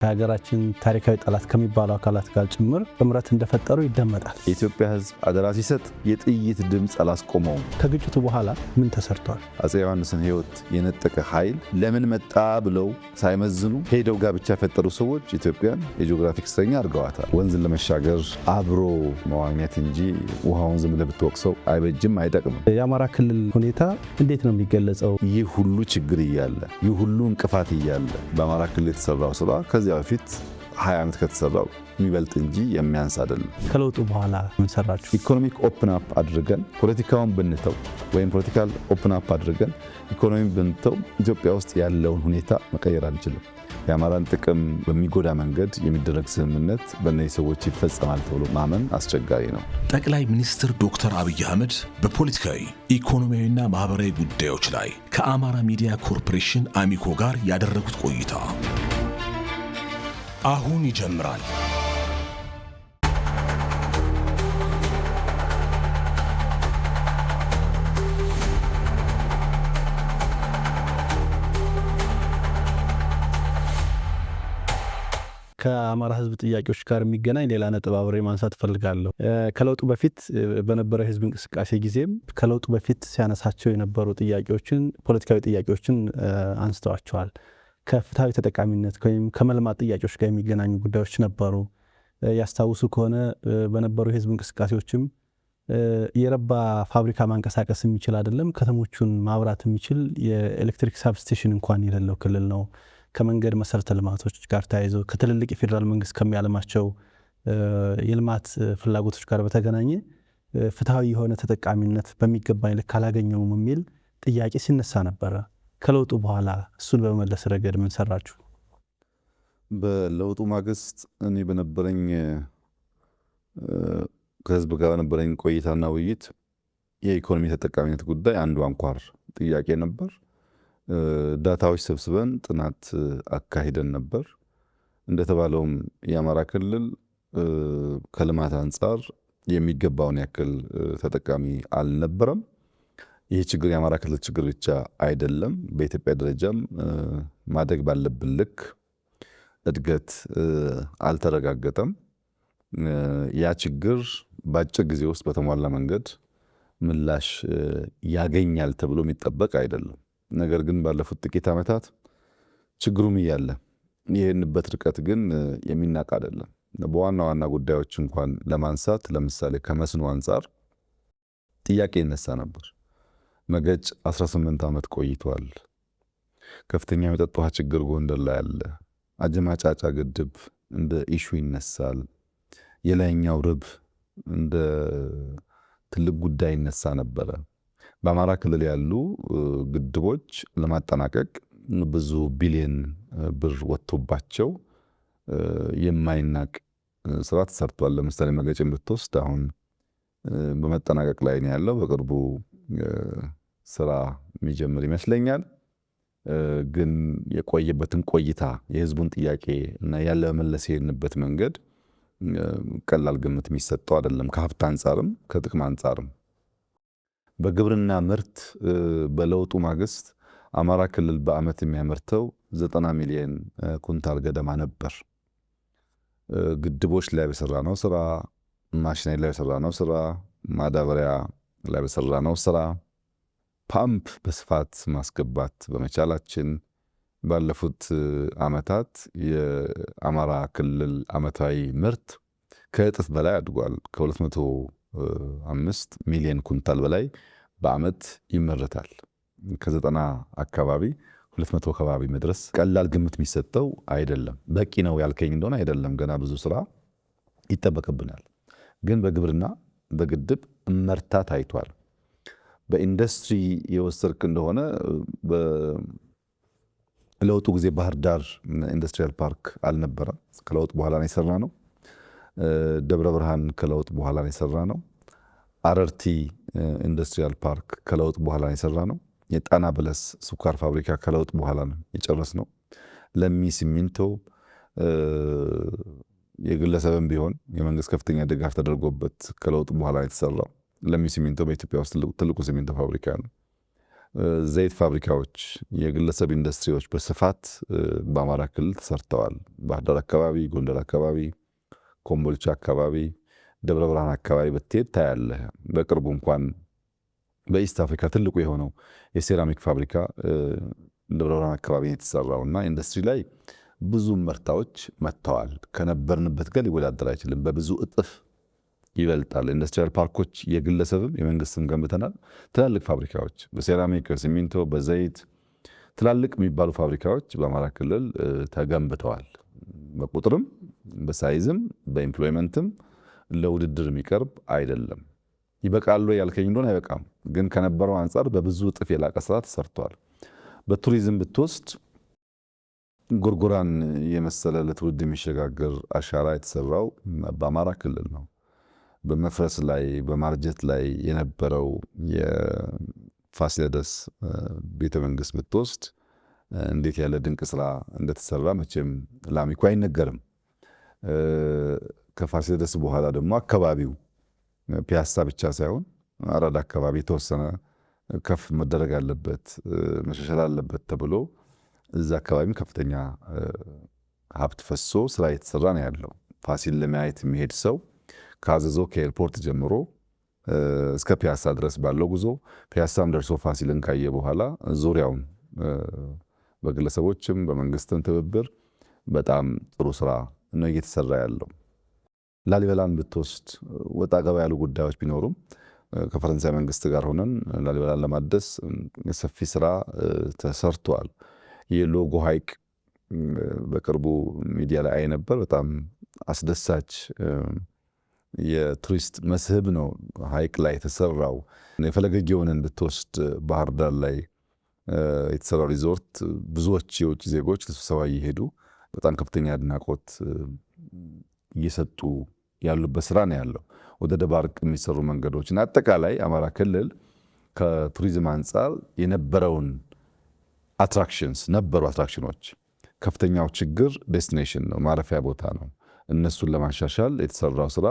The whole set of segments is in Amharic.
ከሀገራችን ታሪካዊ ጠላት ከሚባሉ አካላት ጋር ጭምር ጥምረት እንደፈጠሩ ይደመጣል። የኢትዮጵያ ሕዝብ አደራ ሲሰጥ የጥይት ድምፅ አላስቆመውም። ከግጭቱ በኋላ ምን ተሰርቷል? አፄ ዮሐንስን ሕይወት የነጠቀ ኃይል ለምን መጣ ብለው ሳይመዝኑ ሄደው ጋብቻ የፈጠሩ ሰዎች ኢትዮጵያን የጂኦግራፊክ እስረኛ አድርገዋታል። ወንዝን ለመሻገር አብሮ መዋኘት እንጂ ውሃውን ዝም ብለህ ብትወቅሰው አይበጅም፣ አይጠቅምም። የአማራ ክልል ሁኔታ እንዴት ነው የሚገለጸው? ይህ ሁሉ ችግር እያለ ይህ ሁሉ እንቅፋት እያለ በአማራ ክልል የተሰራው ስራ ከዚያ በፊት 20 ዓመት ከተሰራው የሚበልጥ እንጂ የሚያንስ አይደለም። ከለውጡ በኋላ ምን ሰራችሁ? ኢኮኖሚክ ኦፕን አፕ አድርገን ፖለቲካውን ብንተው ወይም ፖለቲካል ኦፕን አፕ አድርገን ኢኮኖሚ ብንተው ኢትዮጵያ ውስጥ ያለውን ሁኔታ መቀየር አንችልም። የአማራን ጥቅም በሚጎዳ መንገድ የሚደረግ ስምምነት በእነዚህ ሰዎች ይፈጸማል ተብሎ ማመን አስቸጋሪ ነው። ጠቅላይ ሚኒስትር ዶክተር አብይ አህመድ በፖለቲካዊ ኢኮኖሚያዊና ማህበራዊ ጉዳዮች ላይ ከአማራ ሚዲያ ኮርፖሬሽን አሚኮ ጋር ያደረጉት ቆይታ አሁን ይጀምራል። ከአማራ ሕዝብ ጥያቄዎች ጋር የሚገናኝ ሌላ ነጥብ አብሬ ማንሳት ፈልጋለሁ። ከለውጡ በፊት በነበረ የሕዝብ እንቅስቃሴ ጊዜም ከለውጡ በፊት ሲያነሳቸው የነበሩ ጥያቄዎችን ፖለቲካዊ ጥያቄዎችን አንስተዋቸዋል። ከፍትሃዊ ተጠቃሚነት ወይም ከመልማት ጥያቄዎች ጋር የሚገናኙ ጉዳዮች ነበሩ። ያስታውሱ ከሆነ በነበሩ የህዝብ እንቅስቃሴዎችም የረባ ፋብሪካ ማንቀሳቀስ የሚችል አይደለም፣ ከተሞቹን ማብራት የሚችል የኤሌክትሪክ ሳብስቴሽን እንኳን የሌለው ክልል ነው። ከመንገድ መሰረተ ልማቶች ጋር ተያይዞ ከትልልቅ የፌዴራል መንግስት ከሚያለማቸው የልማት ፍላጎቶች ጋር በተገናኘ ፍትሃዊ የሆነ ተጠቃሚነት በሚገባኝ ልክ አላገኘውም የሚል ጥያቄ ሲነሳ ነበረ። ከለውጡ በኋላ እሱን በመመለስ ረገድ ምን ሰራችሁ? በለውጡ ማግስት እኔ በነበረኝ ከህዝብ ጋር በነበረኝ ቆይታና ውይይት የኢኮኖሚ ተጠቃሚነት ጉዳይ አንዱ አንኳር ጥያቄ ነበር። ዳታዎች ሰብስበን ጥናት አካሂደን ነበር። እንደተባለውም የአማራ ክልል ከልማት አንጻር የሚገባውን ያክል ተጠቃሚ አልነበረም። ይህ ችግር የአማራ ክልል ችግር ብቻ አይደለም። በኢትዮጵያ ደረጃም ማደግ ባለብን ልክ እድገት አልተረጋገጠም። ያ ችግር በአጭር ጊዜ ውስጥ በተሟላ መንገድ ምላሽ ያገኛል ተብሎ የሚጠበቅ አይደለም። ነገር ግን ባለፉት ጥቂት ዓመታት ችግሩም እያለ ይህንበት ርቀት ግን የሚናቅ አይደለም። በዋና ዋና ጉዳዮች እንኳን ለማንሳት ለምሳሌ ከመስኖ አንጻር ጥያቄ ይነሳ ነበር። መገጭ 18 ዓመት ቆይቷል። ከፍተኛ የመጠጥ ውሃ ችግር ጎንደር ላይ አለ። አጀማጫጫ ግድብ እንደ ኢሹ ይነሳል። የላይኛው ርብ እንደ ትልቅ ጉዳይ ይነሳ ነበረ። በአማራ ክልል ያሉ ግድቦች ለማጠናቀቅ ብዙ ቢሊዮን ብር ወጥቶባቸው የማይናቅ ስራ ተሰርቷል። ለምሳሌ መገጭን ብትወስድ አሁን በመጠናቀቅ ላይ ነው ያለው። በቅርቡ ስራ የሚጀምር ይመስለኛል። ግን የቆየበትን ቆይታ የህዝቡን ጥያቄ እና ያለ መለስ የሄድንበት መንገድ ቀላል ግምት የሚሰጠው አይደለም። ከሀብት አንጻርም ከጥቅም አንጻርም በግብርና ምርት በለውጡ ማግስት አማራ ክልል በአመት የሚያመርተው 90 ሚሊዮን ኩንታል ገደማ ነበር። ግድቦች ላይ በሰራነው ስራ፣ ማሽነሪ ላይ በሰራነው ስራ፣ ማዳበሪያ ላይ በሰራነው ስራ፣ ፓምፕ በስፋት ማስገባት በመቻላችን ባለፉት አመታት የአማራ ክልል አመታዊ ምርት ከእጥፍ በላይ አድጓል። ከ205 ሚሊዮን ኩንታል በላይ በአመት ይመረታል። ከ90 አካባቢ 200 አካባቢ መድረስ ቀላል ግምት የሚሰጠው አይደለም። በቂ ነው ያልከኝ እንደሆነ አይደለም፣ ገና ብዙ ስራ ይጠበቅብናል። ግን በግብርና በግድብ እመርታ ታይቷል። በኢንዱስትሪ የወሰድክ እንደሆነ በለውጡ ጊዜ ባህር ዳር ኢንዱስትሪያል ፓርክ አልነበረም። ከለውጥ በኋላ ነው የሰራ ነው። ደብረ ብርሃን ከለውጥ በኋላ ነው የሰራ ነው። አረርቲ ኢንዱስትሪያል ፓርክ ከለውጥ በኋላ ነው የሰራ ነው። የጣና በለስ ስኳር ፋብሪካ ከለውጥ በኋላ ነው የጨረስ ነው። ለሚ ሲሚንቶ የግለሰብም ቢሆን የመንግስት ከፍተኛ ድጋፍ ተደርጎበት ከለውጥ በኋላ የተሰራው። ለሚ ሲሚንቶ በኢትዮጵያ ውስጥ ትልቁ ሲሚንቶ ፋብሪካ ነው። ዘይት ፋብሪካዎች፣ የግለሰብ ኢንዱስትሪዎች በስፋት በአማራ ክልል ተሰርተዋል። ባህር ዳር አካባቢ፣ ጎንደር አካባቢ፣ ኮምቦልቻ አካባቢ፣ ደብረ ብርሃን አካባቢ ብትሄድ ታያለህ። በቅርቡ እንኳን በኢስት አፍሪካ ትልቁ የሆነው የሴራሚክ ፋብሪካ ደብረ ብርሃን አካባቢ የተሰራው እና ኢንዱስትሪ ላይ ብዙ ምርታዎች መጥተዋል። ከነበርንበት ጋር ሊወዳደር አይችልም። በብዙ እጥፍ ይበልጣል። ኢንዱስትሪያል ፓርኮች የግለሰብም የመንግስትም ገንብተናል። ትላልቅ ፋብሪካዎች በሴራሚክ፣ በሲሚንቶ፣ በዘይት ትላልቅ የሚባሉ ፋብሪካዎች በአማራ ክልል ተገንብተዋል። በቁጥርም በሳይዝም በኢምፕሎይመንትም ለውድድር የሚቀርብ አይደለም። ይበቃሉ ያልከኝ እንደሆነ አይበቃም፣ ግን ከነበረው አንጻር በብዙ እጥፍ የላቀ ስራ ተሰርቷል። በቱሪዝም ብትወስድ ጎርጎራን የመሰለ ለትውልድ የሚሸጋገር አሻራ የተሰራው በአማራ ክልል ነው። በመፍረስ ላይ በማርጀት ላይ የነበረው የፋሲለደስ ቤተመንግስት ብትወስድ እንዴት ያለ ድንቅ ስራ እንደተሰራ መቼም ለአሚኮ አይነገርም። ከፋሲለደስ በኋላ ደግሞ አካባቢው ፒያሳ ብቻ ሳይሆን አራዳ አካባቢ የተወሰነ ከፍ መደረግ አለበት መሻሻል አለበት ተብሎ እዛ አካባቢም ከፍተኛ ሀብት ፈሶ ስራ የተሰራ ነው ያለው። ፋሲል ለማየት የሚሄድ ሰው ከአዘዞ ከኤርፖርት ጀምሮ እስከ ፒያሳ ድረስ ባለው ጉዞ ፒያሳም ደርሶ ፋሲልን ካየ በኋላ ዙሪያውን በግለሰቦችም በመንግስትም ትብብር በጣም ጥሩ ስራ ነው እየተሰራ ያለው። ላሊበላን ብትወስድ ወጣ ገባ ያሉ ጉዳዮች ቢኖሩም ከፈረንሳይ መንግስት ጋር ሆነን ላሊበላን ለማደስ ሰፊ ስራ ተሰርቷል። የሎጎ ሐይቅ በቅርቡ ሚዲያ ላይ አይ ነበር። በጣም አስደሳች የቱሪስት መስህብ ነው ሐይቅ ላይ የተሰራው። የፈለገ ጊዮንን ብትወስድ ባህር ዳር ላይ የተሰራው ሪዞርት ብዙዎች የውጭ ዜጎች ለስብሰባ እየሄዱ በጣም ከፍተኛ አድናቆት እየሰጡ ያሉበት ስራ ነው ያለው። ወደ ደባርቅ የሚሰሩ መንገዶች እና አጠቃላይ አማራ ክልል ከቱሪዝም አንጻር የነበረውን አትራክሽኖች ከፍተኛው ችግር ዴስቲኔሽን ነው፣ ማረፊያ ቦታ ነው። እነሱን ለማሻሻል የተሰራው ስራ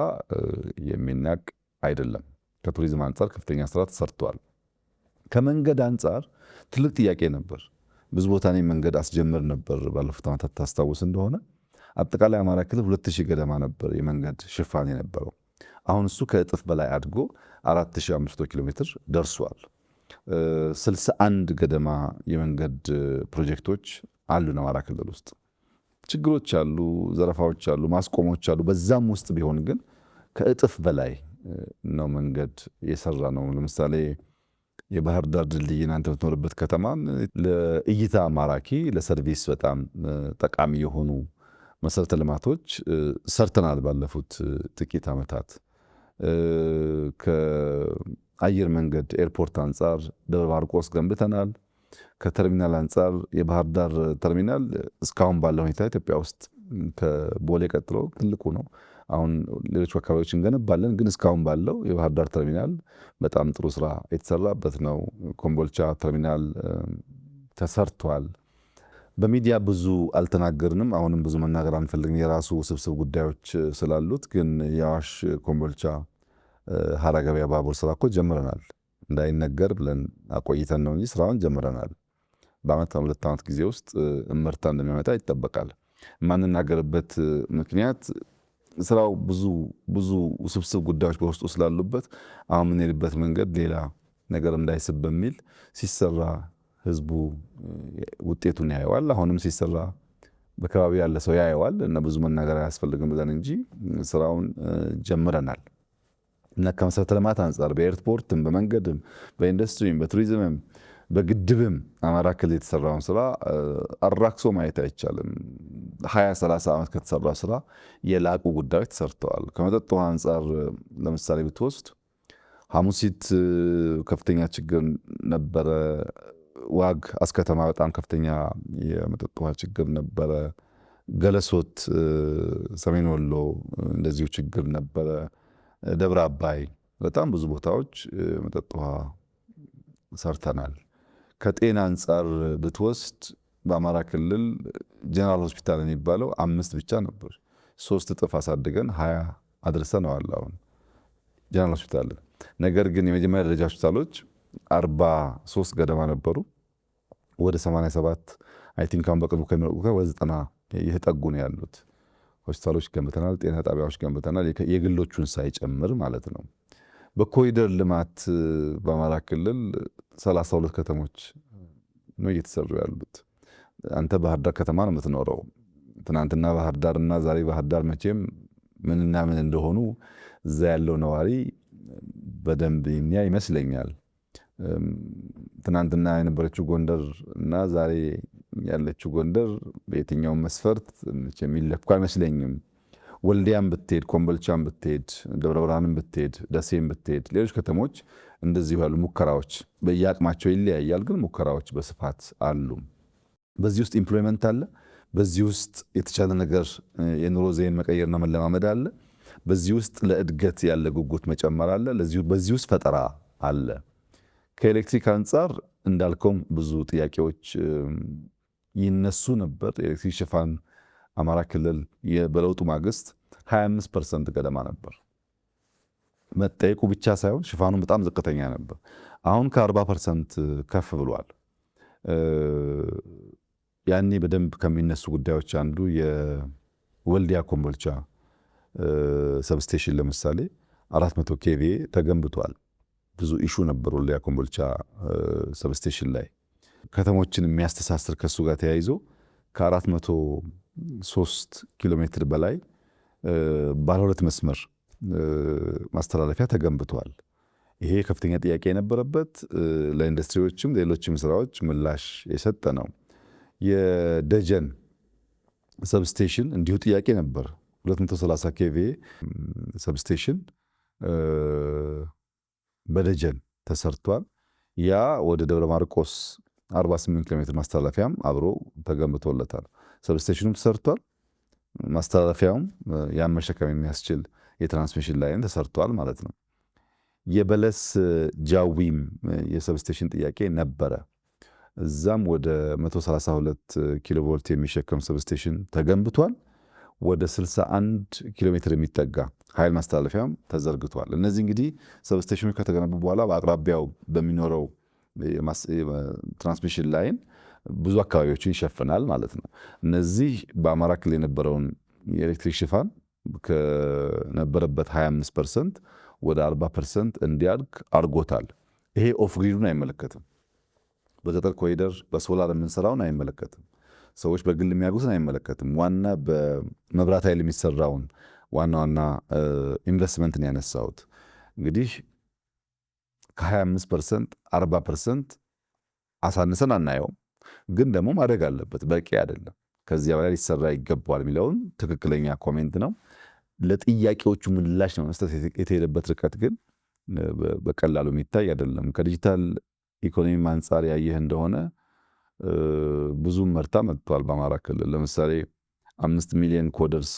የሚናቅ አይደለም። ከቱሪዝም አንጻር ከፍተኛ ስራ ተሰርቷል። ከመንገድ አንጻር ትልቅ ጥያቄ ነበር። ብዙ ቦታ ላይ መንገድ አስጀምር ነበር ባለፉት ዓመታት ታስታውስ እንደሆነ አጠቃላይ አማራ ክልል 2000 ገደማ ነበር የመንገድ ሽፋን የነበረው። አሁን እሱ ከእጥፍ በላይ አድጎ 4500 ኪሎ ሜትር ደርሷል። 61 ገደማ የመንገድ ፕሮጀክቶች አሉ አማራ ክልል ውስጥ። ችግሮች አሉ፣ ዘረፋዎች አሉ፣ ማስቆሞች አሉ። በዛም ውስጥ ቢሆን ግን ከእጥፍ በላይ ነው መንገድ የሰራ ነው። ለምሳሌ የባህር ዳር ድልድይ እናንተ የምትኖርበት ከተማ ለእይታ ማራኪ፣ ለሰርቪስ በጣም ጠቃሚ የሆኑ መሰረተ ልማቶች ሰርተናል ባለፉት ጥቂት ዓመታት። ከአየር መንገድ ኤርፖርት አንጻር ደብረ ማርቆስ ገንብተናል። ከተርሚናል አንጻር የባህር ዳር ተርሚናል እስካሁን ባለው ሁኔታ ኢትዮጵያ ውስጥ ከቦሌ ቀጥሎ ትልቁ ነው። አሁን ሌሎች አካባቢዎች እንገነባለን፣ ግን እስካሁን ባለው የባህር ዳር ተርሚናል በጣም ጥሩ ስራ የተሰራበት ነው። ኮምቦልቻ ተርሚናል ተሰርቷል። በሚዲያ ብዙ አልተናገርንም። አሁንም ብዙ መናገር አንፈልግም፣ የራሱ ውስብስብ ጉዳዮች ስላሉት። ግን የአዋሽ ኮምቦልቻ ሀራ ገበያ ባቡር ስራ እኮ ጀምረናል። እንዳይነገር ብለን አቆይተን ነው እንጂ ስራውን ጀምረናል። በአመት 2 ዓመት ጊዜ ውስጥ እመርታ እንደሚያመጣ ይጠበቃል። የማንናገርበት ምክንያት ስራው ብዙ ውስብስብ ጉዳዮች በውስጡ ስላሉበት አሁን የምንሄድበት መንገድ ሌላ ነገር እንዳይስብ በሚል ሲሰራ ህዝቡ ውጤቱን ያየዋል። አሁንም ሲሰራ በአካባቢ ያለ ሰው ያየዋል እና ብዙ መናገር አያስፈልግም ብለን እንጂ ስራውን ጀምረናል እና ከመሰረተ ልማት አንጻር በኤርፖርትም፣ በመንገድም፣ በኢንዱስትሪም፣ በቱሪዝምም፣ በግድብም አማራ ክልል የተሰራውን ስራ አራክሶ ማየት አይቻልም። 20-30 ዓመት ከተሰራ ስራ የላቁ ጉዳዮች ተሰርተዋል። ከመጠጥ ውሃ አንጻር ለምሳሌ ብትወስድ ሐሙሲት ከፍተኛ ችግር ነበረ። ዋግ አስከተማ በጣም ከፍተኛ የመጠጥ ውሃ ችግር ነበረ። ገለሶት ሰሜን ወሎ እንደዚሁ ችግር ነበረ። ደብረ አባይ በጣም ብዙ ቦታዎች መጠጥ ውሃ ሰርተናል። ከጤና አንጻር ብትወስድ በአማራ ክልል ጀነራል ሆስፒታል የሚባለው 5 ብቻ ነበር። 3 እጥፍ አሳድገን 20 አድርሰነዋል አሁን ጀነራል ሆስፒታል። ነገር ግን የመጀመሪያ ደረጃ ሆስፒታሎች 43 ገደማ ነበሩ። ወደ 87 አይ ቲንክ አሁን በቅርቡ ከሚለቁ ጋር ወደ 90 እየተጠጉ ነው ያሉት። ሆስፒታሎች ገንብተናል፣ ጤና ጣቢያዎች ገንብተናል፣ የግሎቹን ሳይጨምር ማለት ነው። በኮሪደር ልማት በአማራ ክልል 32 ከተሞች ነው እየተሰሩ ያሉት። አንተ ባህር ዳር ከተማ ነው የምትኖረው። ትናንትና ባህር ዳርና ዛሬ ባህር ዳር መቼም ምንና ምን እንደሆኑ እዛ ያለው ነዋሪ በደንብ የሚያ ይመስለኛል። ትናንትና የነበረችው ጎንደር እና ዛሬ ያለችው ጎንደር በየትኛውም መስፈርት የሚለኩ አይመስለኝም። ወልዲያም ብትሄድ፣ ኮምቦልቻም ብትሄድ፣ ደብረ ብርሃንም ብትሄድ፣ ደሴም ብትሄድ፣ ሌሎች ከተሞች እንደዚሁ ያሉ ሙከራዎች በየአቅማቸው ይለያያል፣ ግን ሙከራዎች በስፋት አሉ። በዚህ ውስጥ ኢምፕሎይመንት አለ። በዚህ ውስጥ የተቻለ ነገር የኑሮ ዘይቤን መቀየርና መለማመድ አለ። በዚህ ውስጥ ለእድገት ያለ ጉጉት መጨመር አለ። በዚህ ውስጥ ፈጠራ አለ። ከኤሌክትሪክ አንጻር እንዳልከውም ብዙ ጥያቄዎች ይነሱ ነበር። የኤሌክትሪክ ሽፋን አማራ ክልል በለውጡ ማግስት 25% ገደማ ነበር። መጠየቁ ብቻ ሳይሆን ሽፋኑን በጣም ዝቅተኛ ነበር። አሁን ከ40% ከፍ ብሏል። ያኔ በደንብ ከሚነሱ ጉዳዮች አንዱ የወልዲያ ኮምቦልቻ ሰብስቴሽን ለምሳሌ 400 ኬቪኤ ተገንብቷል። ብዙ ኢሹ ነበር ወልዲያ ኮምቦልቻ ሰብስቴሽን ላይ። ከተሞችን የሚያስተሳስር ከሱ ጋር ተያይዞ ከ403 ኪሎ ሜትር በላይ ባለ ሁለት መስመር ማስተላለፊያ ተገንብቷል። ይሄ ከፍተኛ ጥያቄ የነበረበት ለኢንዱስትሪዎችም ሌሎችም ስራዎች ምላሽ የሰጠ ነው። የደጀን ሰብስቴሽን እንዲሁ ጥያቄ ነበር። 230 ኬቪኤ ሰብስቴሽን በደጀን ተሰርቷል። ያ ወደ ደብረ ማርቆስ 48 ኪሎ ሜትር ማስተላለፊያም አብሮ ተገንብቶለታል። ሰብስቴሽኑም ተሰርቷል። ማስተላለፊያውም ያን መሸከም የሚያስችል የትራንስሚሽን ላይን ተሰርቷል ማለት ነው። የበለስ ጃዊም የሰብስቴሽን ጥያቄ ነበረ። እዛም ወደ 132 ኪሎ ቮልት የሚሸከም ሰብስቴሽን ተገንብቷል። ወደ 61 ኪሎ ሜትር የሚጠጋ ኃይል ማስተላለፊያም ተዘርግቷል። እነዚህ እንግዲህ ሰብስቴሽኖች ከተገነቡ በኋላ በአቅራቢያው በሚኖረው ትራንስሚሽን ላይን ብዙ አካባቢዎችን ይሸፍናል ማለት ነው። እነዚህ በአማራ ክልል የነበረውን የኤሌክትሪክ ሽፋን ከነበረበት 25% ወደ 40% እንዲያድግ አድርጎታል። ይሄ ኦፍ ግሪዱን አይመለከትም። በገጠር ኮሪደር በሶላር የምንሰራውን አይመለከትም። ሰዎች በግል የሚያጉትን አይመለከትም። ዋና በመብራት ኃይል የሚሰራውን ዋና ኢንቨስትመንትን ያነሳሁት እንግዲህ ከ25% 40% አሳንሰን አናየውም፣ ግን ደግሞ ማድረግ አለበት። በቂ አይደለም፣ ከዚያ በላይ ሊሰራ ይገባዋል የሚለውን ትክክለኛ ኮሜንት ነው። ለጥያቄዎቹ ምላሽ ነው መስጠት የተሄደበት ርቀት ግን በቀላሉ የሚታይ አይደለም። ከዲጂታል ኢኮኖሚ አንጻር ያየህ እንደሆነ ብዙም መርታ መጥቷል። በአማራ ክልል ለምሳሌ 5 ሚሊዮን ኮደርስ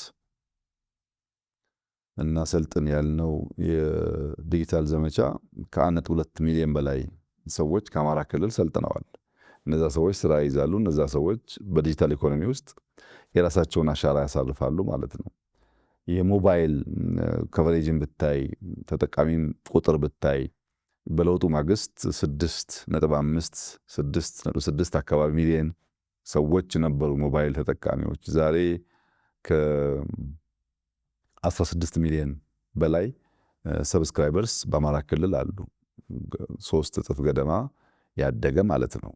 እና ሰልጥን ያልነው የዲጂታል ዘመቻ ከ1.2 ሚሊዮን በላይ ሰዎች ከአማራ ክልል ሰልጥነዋል። እነዛ ሰዎች ስራ ይዛሉ። እነዛ ሰዎች በዲጂታል ኢኮኖሚ ውስጥ የራሳቸውን አሻራ ያሳርፋሉ ማለት ነው። የሞባይል ከቨሬጅን ብታይ፣ ተጠቃሚም ቁጥር ብታይ በለውጡ ማግስት 6.5-6.6 አካባቢ ሚሊዮን ሰዎች ነበሩ ሞባይል ተጠቃሚዎች። ዛሬ ከ16 ሚሊዮን በላይ ሰብስክራይበርስ በአማራ ክልል አሉ። 3 እጥፍ ገደማ ያደገ ማለት ነው።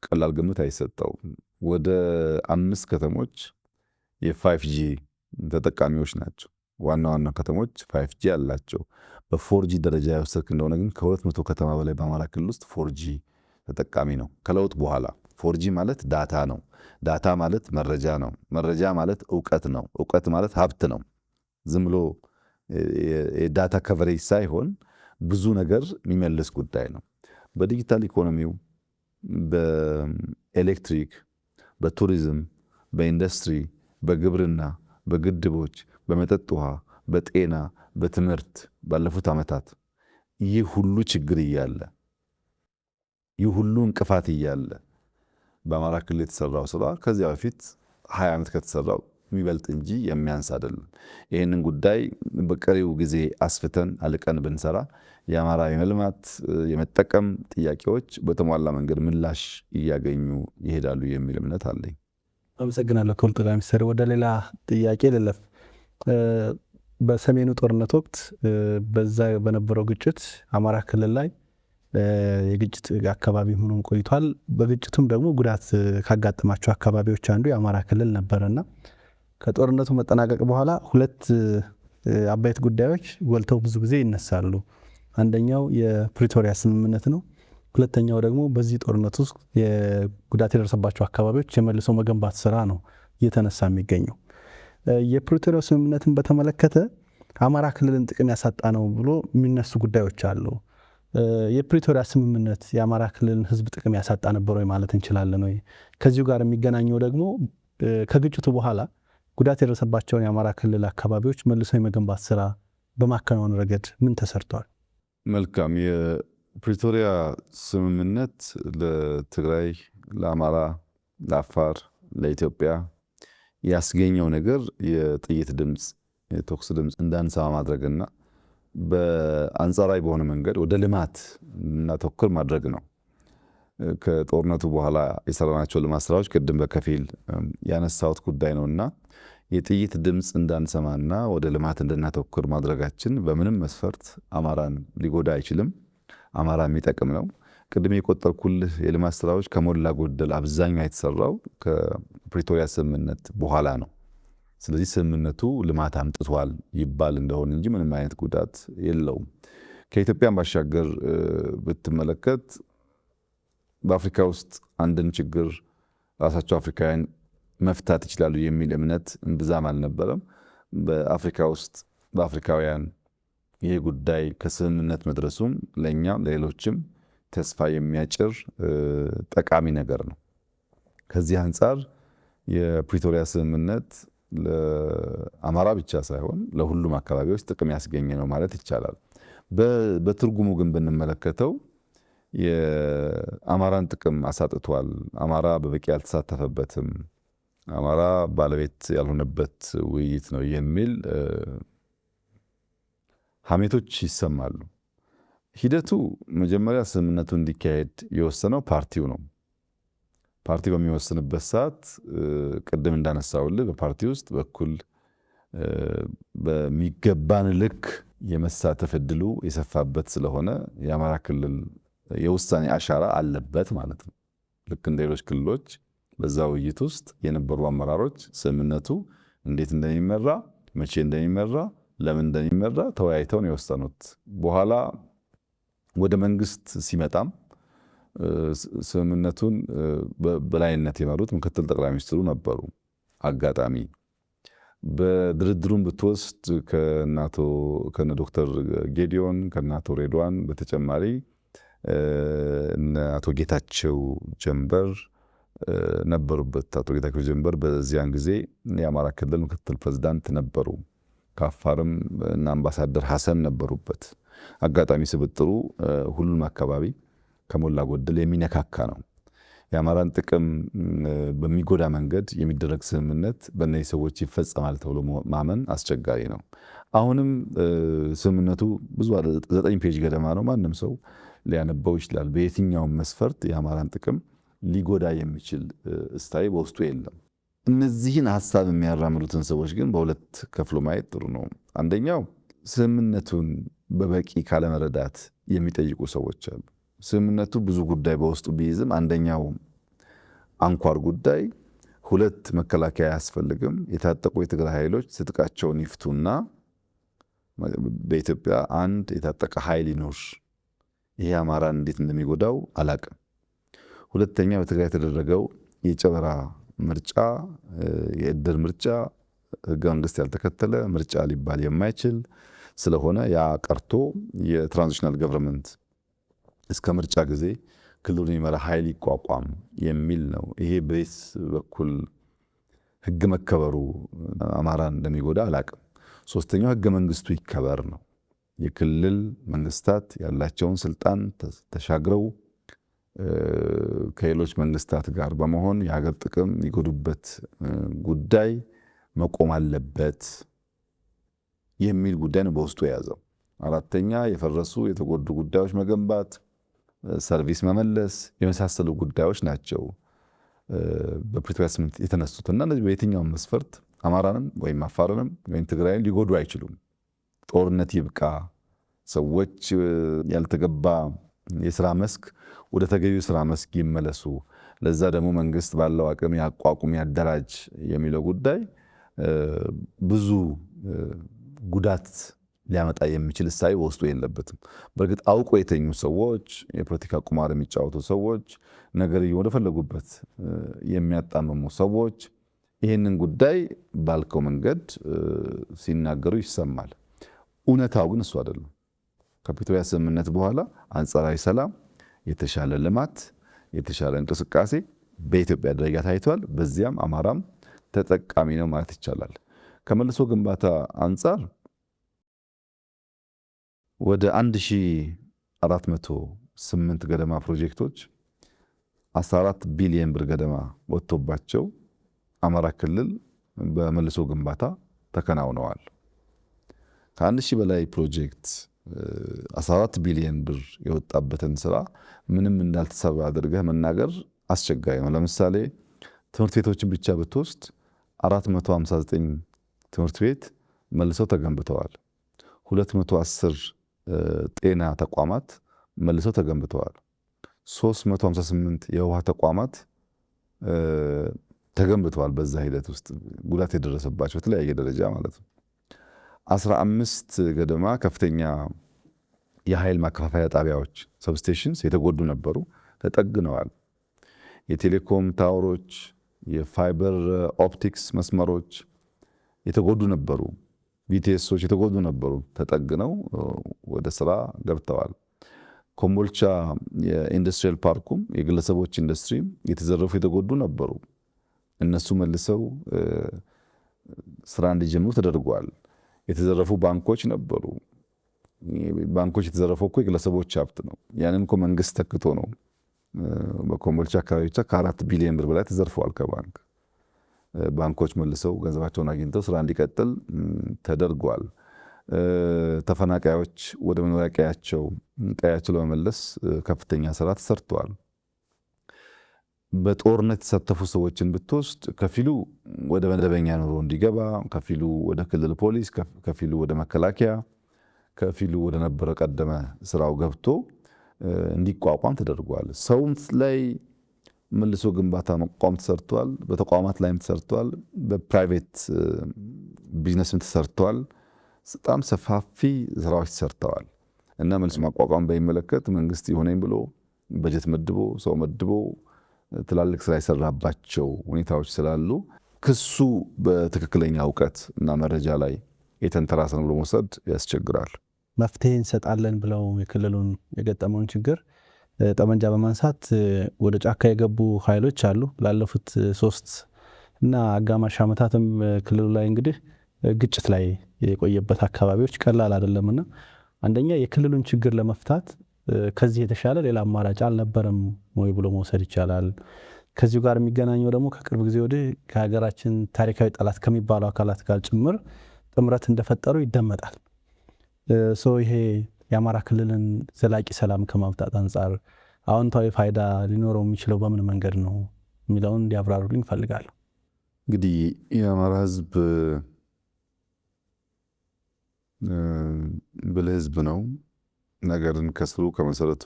ቀላል ግምት አይሰጠውም። ወደ 5 ከተሞች የ5G ተጠቃሚዎች ናቸው። ዋና ዋና ከተሞች 5G አላቸው። በ4G ደረጃ የወሰድክ እንደሆነ ግን ከ200 ከተማ በላይ በአማራ ክልል ውስጥ 4G ተጠቃሚ ነው። ከለውጥ በኋላ 4G ማለት ዳታ ነው። ዳታ ማለት መረጃ ነው። መረጃ ማለት እውቀት ነው። እውቀት ማለት ሀብት ነው። ዝም ብሎ የዳታ ከቨሬጅ ሳይሆን ብዙ ነገር የሚመልስ ጉዳይ ነው። በዲጂታል ኢኮኖሚው፣ በኤሌክትሪክ፣ በቱሪዝም፣ በኢንዱስትሪ፣ በግብርና፣ በግድቦች፣ በመጠጥ ውሃ፣ በጤና፣ በትምህርት ባለፉት ዓመታት ይህ ሁሉ ችግር እያለ ይህ ሁሉ እንቅፋት እያለ በአማራ ክልል የተሰራው ስራ ከዚያ በፊት 20 ዓመት ከተሰራው የሚበልጥ እንጂ የሚያንስ አይደለም። ይህንን ጉዳይ በቀሪው ጊዜ አስፍተን አልቀን ብንሰራ የአማራ የመልማት የመጠቀም ጥያቄዎች በተሟላ መንገድ ምላሽ እያገኙ ይሄዳሉ የሚል እምነት አለኝ። አመሰግናለሁ ክቡር ጠቅላይ ሚኒስትር። ወደ ሌላ ጥያቄ ልለፍ። በሰሜኑ ጦርነት ወቅት በዛ በነበረው ግጭት አማራ ክልል ላይ የግጭት አካባቢ ሆኖ ቆይቷል። በግጭቱም ደግሞ ጉዳት ካጋጠማቸው አካባቢዎች አንዱ የአማራ ክልል ነበረና ከጦርነቱ መጠናቀቅ በኋላ ሁለት አበይት ጉዳዮች ጎልተው ብዙ ጊዜ ይነሳሉ። አንደኛው የፕሪቶሪያ ስምምነት ነው። ሁለተኛው ደግሞ በዚህ ጦርነት ውስጥ የጉዳት የደረሰባቸው አካባቢዎች የመልሶ መገንባት ስራ ነው እየተነሳ የሚገኘው። የፕሪቶሪያ ስምምነትን በተመለከተ አማራ ክልልን ጥቅም ያሳጣ ነው ብሎ የሚነሱ ጉዳዮች አሉ። የፕሪቶሪያ ስምምነት የአማራ ክልልን ሕዝብ ጥቅም ያሳጣ ነበር ወይ ማለት እንችላለን ወይ? ከዚሁ ጋር የሚገናኘው ደግሞ ከግጭቱ በኋላ ጉዳት የደረሰባቸውን የአማራ ክልል አካባቢዎች መልሶ የመገንባት ስራ በማከናወን ረገድ ምን ተሰርቷል? መልካም። የፕሪቶሪያ ስምምነት ለትግራይ፣ ለአማራ፣ ለአፋር፣ ለኢትዮጵያ ያስገኘው ነገር የጥይት ድምፅ፣ የተኩስ ድምፅ እንዳንሰማ ማድረግና በአንጻራዊ በሆነ መንገድ ወደ ልማት እናተኩር ማድረግ ነው። ከጦርነቱ በኋላ የሰራናቸው ልማት ስራዎች ቅድም በከፊል ያነሳሁት ጉዳይ ነውና የጥይት ድምፅ እንዳንሰማና ወደ ልማት እንድናተኩር ማድረጋችን በምንም መስፈርት አማራን ሊጎዳ አይችልም። አማራ የሚጠቅም ነው። ቅድም የቆጠርኩልህ የልማት ስራዎች ከሞላ ጎደል አብዛኛው የተሰራው ከፕሪቶሪያ ስምምነት በኋላ ነው። ስለዚህ ስምምነቱ ልማት አምጥቷል ይባል እንደሆነ እንጂ ምንም አይነት ጉዳት የለውም። ከኢትዮጵያን ባሻገር ብትመለከት በአፍሪካ ውስጥ አንድን ችግር ራሳቸው አፍሪካውያን መፍታት ይችላሉ የሚል እምነት እምብዛም አልነበረም። በአፍሪካ ውስጥ በአፍሪካውያን ይህ ጉዳይ ከስምምነት መድረሱም ለእኛም ለሌሎችም ተስፋ የሚያጭር ጠቃሚ ነገር ነው። ከዚህ አንጻር የፕሪቶሪያ ስምምነት ለአማራ ብቻ ሳይሆን ለሁሉም አካባቢዎች ጥቅም ያስገኘ ነው ማለት ይቻላል። በትርጉሙ ግን ብንመለከተው የአማራን ጥቅም አሳጥቷል፣ አማራ በበቂ ያልተሳተፈበትም፣ አማራ ባለቤት ያልሆነበት ውይይት ነው የሚል ሀሜቶች ይሰማሉ። ሂደቱ መጀመሪያ ስምምነቱ እንዲካሄድ የወሰነው ፓርቲው ነው። ፓርቲው በሚወስንበት ሰዓት ቅድም እንዳነሳውልህ በፓርቲ ውስጥ በኩል በሚገባን ልክ የመሳተፍ እድሉ የሰፋበት ስለሆነ የአማራ ክልል የውሳኔ አሻራ አለበት ማለት ነው። ልክ እንደ ሌሎች ክልሎች በዛ ውይይት ውስጥ የነበሩ አመራሮች ስምምነቱ እንዴት እንደሚመራ፣ መቼ እንደሚመራ፣ ለምን እንደሚመራ ተወያይተው ነው የወሰኑት። በኋላ ወደ መንግስት ሲመጣም ስምምነቱን በላይነት የመሩት ምክትል ጠቅላይ ሚኒስትሩ ነበሩ። አጋጣሚ በድርድሩን ብትወስድ ከነ ዶክተር ጌዲዮን ከነ አቶ ሬድዋን በተጨማሪ እነ አቶ ጌታቸው ጀንበር ነበሩበት። አቶ ጌታቸው ጀንበር በዚያን ጊዜ የአማራ ክልል ምክትል ፕሬዝዳንት ነበሩ። ከአፋርም እና አምባሳደር ሐሰን ነበሩበት። አጋጣሚ ስብጥሩ ሁሉም አካባቢ ከሞላ ጎደል የሚነካካ ነው። የአማራን ጥቅም በሚጎዳ መንገድ የሚደረግ ስምምነት በእነዚህ ሰዎች ይፈጸማል ተብሎ ማመን አስቸጋሪ ነው። አሁንም ስምምነቱ ብዙ 9 ፔጅ ገደማ ነው። ማንም ሰው ሊያነበው ይችላል። በየትኛውም መስፈርት የአማራን ጥቅም ሊጎዳ የሚችል እስታይ በውስጡ የለም። እነዚህን ሀሳብ የሚያራምዱትን ሰዎች ግን በሁለት ከፍሎ ማየት ጥሩ ነው። አንደኛው ስምምነቱን በበቂ ካለመረዳት የሚጠይቁ ሰዎች አሉ። ስምምነቱ ብዙ ጉዳይ በውስጡ ቢይዝም አንደኛው አንኳር ጉዳይ 2 መከላከያ አያስፈልግም፣ የታጠቁ የትግራይ ኃይሎች ትጥቃቸውን ይፍቱና በኢትዮጵያ አንድ የታጠቀ ኃይል ይኖር። ይሄ አማራን እንዴት እንደሚጎዳው አላቅም። ሁለተኛ በትግራይ የተደረገው የጨበራ ምርጫ፣ የእድር ምርጫ ህገ መንግስት ያልተከተለ ምርጫ ሊባል የማይችል ስለሆነ ያ ቀርቶ የትራንዚሽናል ገቨርንመንት እስከ ምርጫ ጊዜ ክልሉን የሚመራ ኃይል ይቋቋም የሚል ነው። ይሄ በስ በኩል ህግ መከበሩ አማራን እንደሚጎዳ አላቅም። ሶስተኛው ህገ መንግስቱ ይከበር ነው። የክልል መንግስታት ያላቸውን ስልጣን ተሻግረው ከሌሎች መንግስታት ጋር በመሆን የሀገር ጥቅም የሚጎዱበት ጉዳይ መቆም አለበት የሚል ጉዳይ ነው በውስጡ የያዘው። አራተኛ የፈረሱ የተጎዱ ጉዳዮች መገንባት፣ ሰርቪስ መመለስ የመሳሰሉ ጉዳዮች ናቸው በፕሪቶሪያ ስምምነት የተነሱትና እነዚህ በየትኛውም መስፈርት አማራንም ወይም አፋርንም ወይም ትግራይን ሊጎዱ አይችሉም። ጦርነት ይብቃ፣ ሰዎች ያልተገባ የስራ መስክ ወደ ተገቢው ስራ መስክ ይመለሱ፣ ለዛ ደግሞ መንግስት ባለው አቅም ያቋቁም ያደራጅ የሚለው ጉዳይ ብዙ ጉዳት ሊያመጣ የሚችል እሳቤ በውስጡ የለበትም። በእርግጥ አውቆ የተኙ ሰዎች፣ የፖለቲካ ቁማር የሚጫወቱ ሰዎች፣ ነገር ወደፈለጉበት የሚያጣምሙ ሰዎች ይህንን ጉዳይ ባልከው መንገድ ሲናገሩ ይሰማል። እውነታው ግን እሱ አይደለም። ከፕሪቶሪያ ስምምነት በኋላ አንጻራዊ ሰላም፣ የተሻለ ልማት፣ የተሻለ እንቅስቃሴ በኢትዮጵያ ደረጃ ታይቷል። በዚያም አማራም ተጠቃሚ ነው ማለት ይቻላል። ከመልሶ ግንባታ አንጻር ወደ 1408 ገደማ ፕሮጀክቶች 14 ቢሊዮን ብር ገደማ ወጥቶባቸው አማራ ክልል በመልሶ ግንባታ ተከናውነዋል። ከ1000 በላይ ፕሮጀክት 14 ቢሊዮን ብር የወጣበትን ስራ ምንም እንዳልተሰራ አድርገህ መናገር አስቸጋሪ ነው። ለምሳሌ ትምህርት ቤቶችን ብቻ ብትወስድ 459 ትምህርት ቤት መልሰው ተገንብተዋል። 210 ጤና ተቋማት መልሰው ተገንብተዋል። 358 የውሃ ተቋማት ተገንብተዋል። በዛ ሂደት ውስጥ ጉዳት የደረሰባቸው በተለያየ ደረጃ ማለት ነው። 15 ገደማ ከፍተኛ የኃይል ማከፋፈያ ጣቢያዎች ሰብስቴሽንስ የተጎዱ ነበሩ፣ ተጠግነዋል። የቴሌኮም ታወሮች፣ የፋይበር ኦፕቲክስ መስመሮች የተጎዱ ነበሩ። ቢቲኤሶች የተጎዱ ነበሩ፣ ተጠግነው ወደ ስራ ገብተዋል። ኮምቦልቻ የኢንዱስትሪያል ፓርኩም የግለሰቦች ኢንዱስትሪ የተዘረፉ የተጎዱ ነበሩ። እነሱ መልሰው ስራ እንዲጀምሩ ተደርጓል። የተዘረፉ ባንኮች ነበሩ። ባንኮች የተዘረፈው እኮ የግለሰቦች ሀብት ነው። ያንን እኮ መንግስት ተክቶ ነው። በኮምቦልቻ አካባቢ ብቻ ከ4 ቢሊዮን ብር በላይ ተዘርፈዋል ከባንክ። ባንኮች መልሰው ገንዘባቸውን አግኝተው ስራ እንዲቀጥል ተደርጓል። ተፈናቃዮች ወደ መኖሪያ ቀያቸው ለመመለስ ከፍተኛ ስራ ተሰርተዋል። በጦርነት የተሳተፉ ሰዎችን ብትወስድ ከፊሉ ወደ መደበኛ ኑሮ እንዲገባ፣ ከፊሉ ወደ ክልል ፖሊስ፣ ከፊሉ ወደ መከላከያ፣ ከፊሉ ወደ ነበረ ቀደመ ስራው ገብቶ እንዲቋቋም ተደርጓል። ሰውም ላይ መልሶ ግንባታ መቋቋም ተሰርቷል። በተቋማት ላይም ተሰርቷል። በፕራይቬት ቢዝነስም ተሰርቷል። በጣም ሰፋፊ ስራዎች ተሰርተዋል እና መልሶ ማቋቋም በሚመለከት መንግስት ይሆነኝ ብሎ በጀት መድቦ ሰው መድቦ ትላልቅ ስራ የሰራባቸው ሁኔታዎች ስላሉ ክሱ በትክክለኛ እውቀት እና መረጃ ላይ የተንተራሰ ነው ብሎ መውሰድ ያስቸግራል። መፍትሄ እንሰጣለን ብለው የክልሉን የገጠመውን ችግር ጠመንጃ በማንሳት ወደ ጫካ የገቡ ኃይሎች አሉ። ላለፉት 3 እና አጋማሽ ዓመታትም ክልሉ ላይ እንግዲህ ግጭት ላይ የቆየበት አካባቢዎች ቀላል አይደለምና አንደኛ የክልሉን ችግር ለመፍታት ከዚህ የተሻለ ሌላ አማራጭ አልነበረም ወይ ብሎ መውሰድ ይቻላል። ከዚሁ ጋር የሚገናኘው ደግሞ ከቅርብ ጊዜ ወዲህ ከሀገራችን ታሪካዊ ጠላት ከሚባሉ አካላት ጋር ጭምር ጥምረት እንደፈጠሩ ይደመጣል። ይሄ የአማራ ክልልን ዘላቂ ሰላም ከማምጣት አንጻር አዎንታዊ ፋይዳ ሊኖረው የሚችለው በምን መንገድ ነው የሚለውን እንዲያብራሩልኝ እፈልጋለሁ። እንግዲህ የአማራ ሕዝብ ብልህ ሕዝብ ነው። ነገርን ከስሩ ከመሰረቱ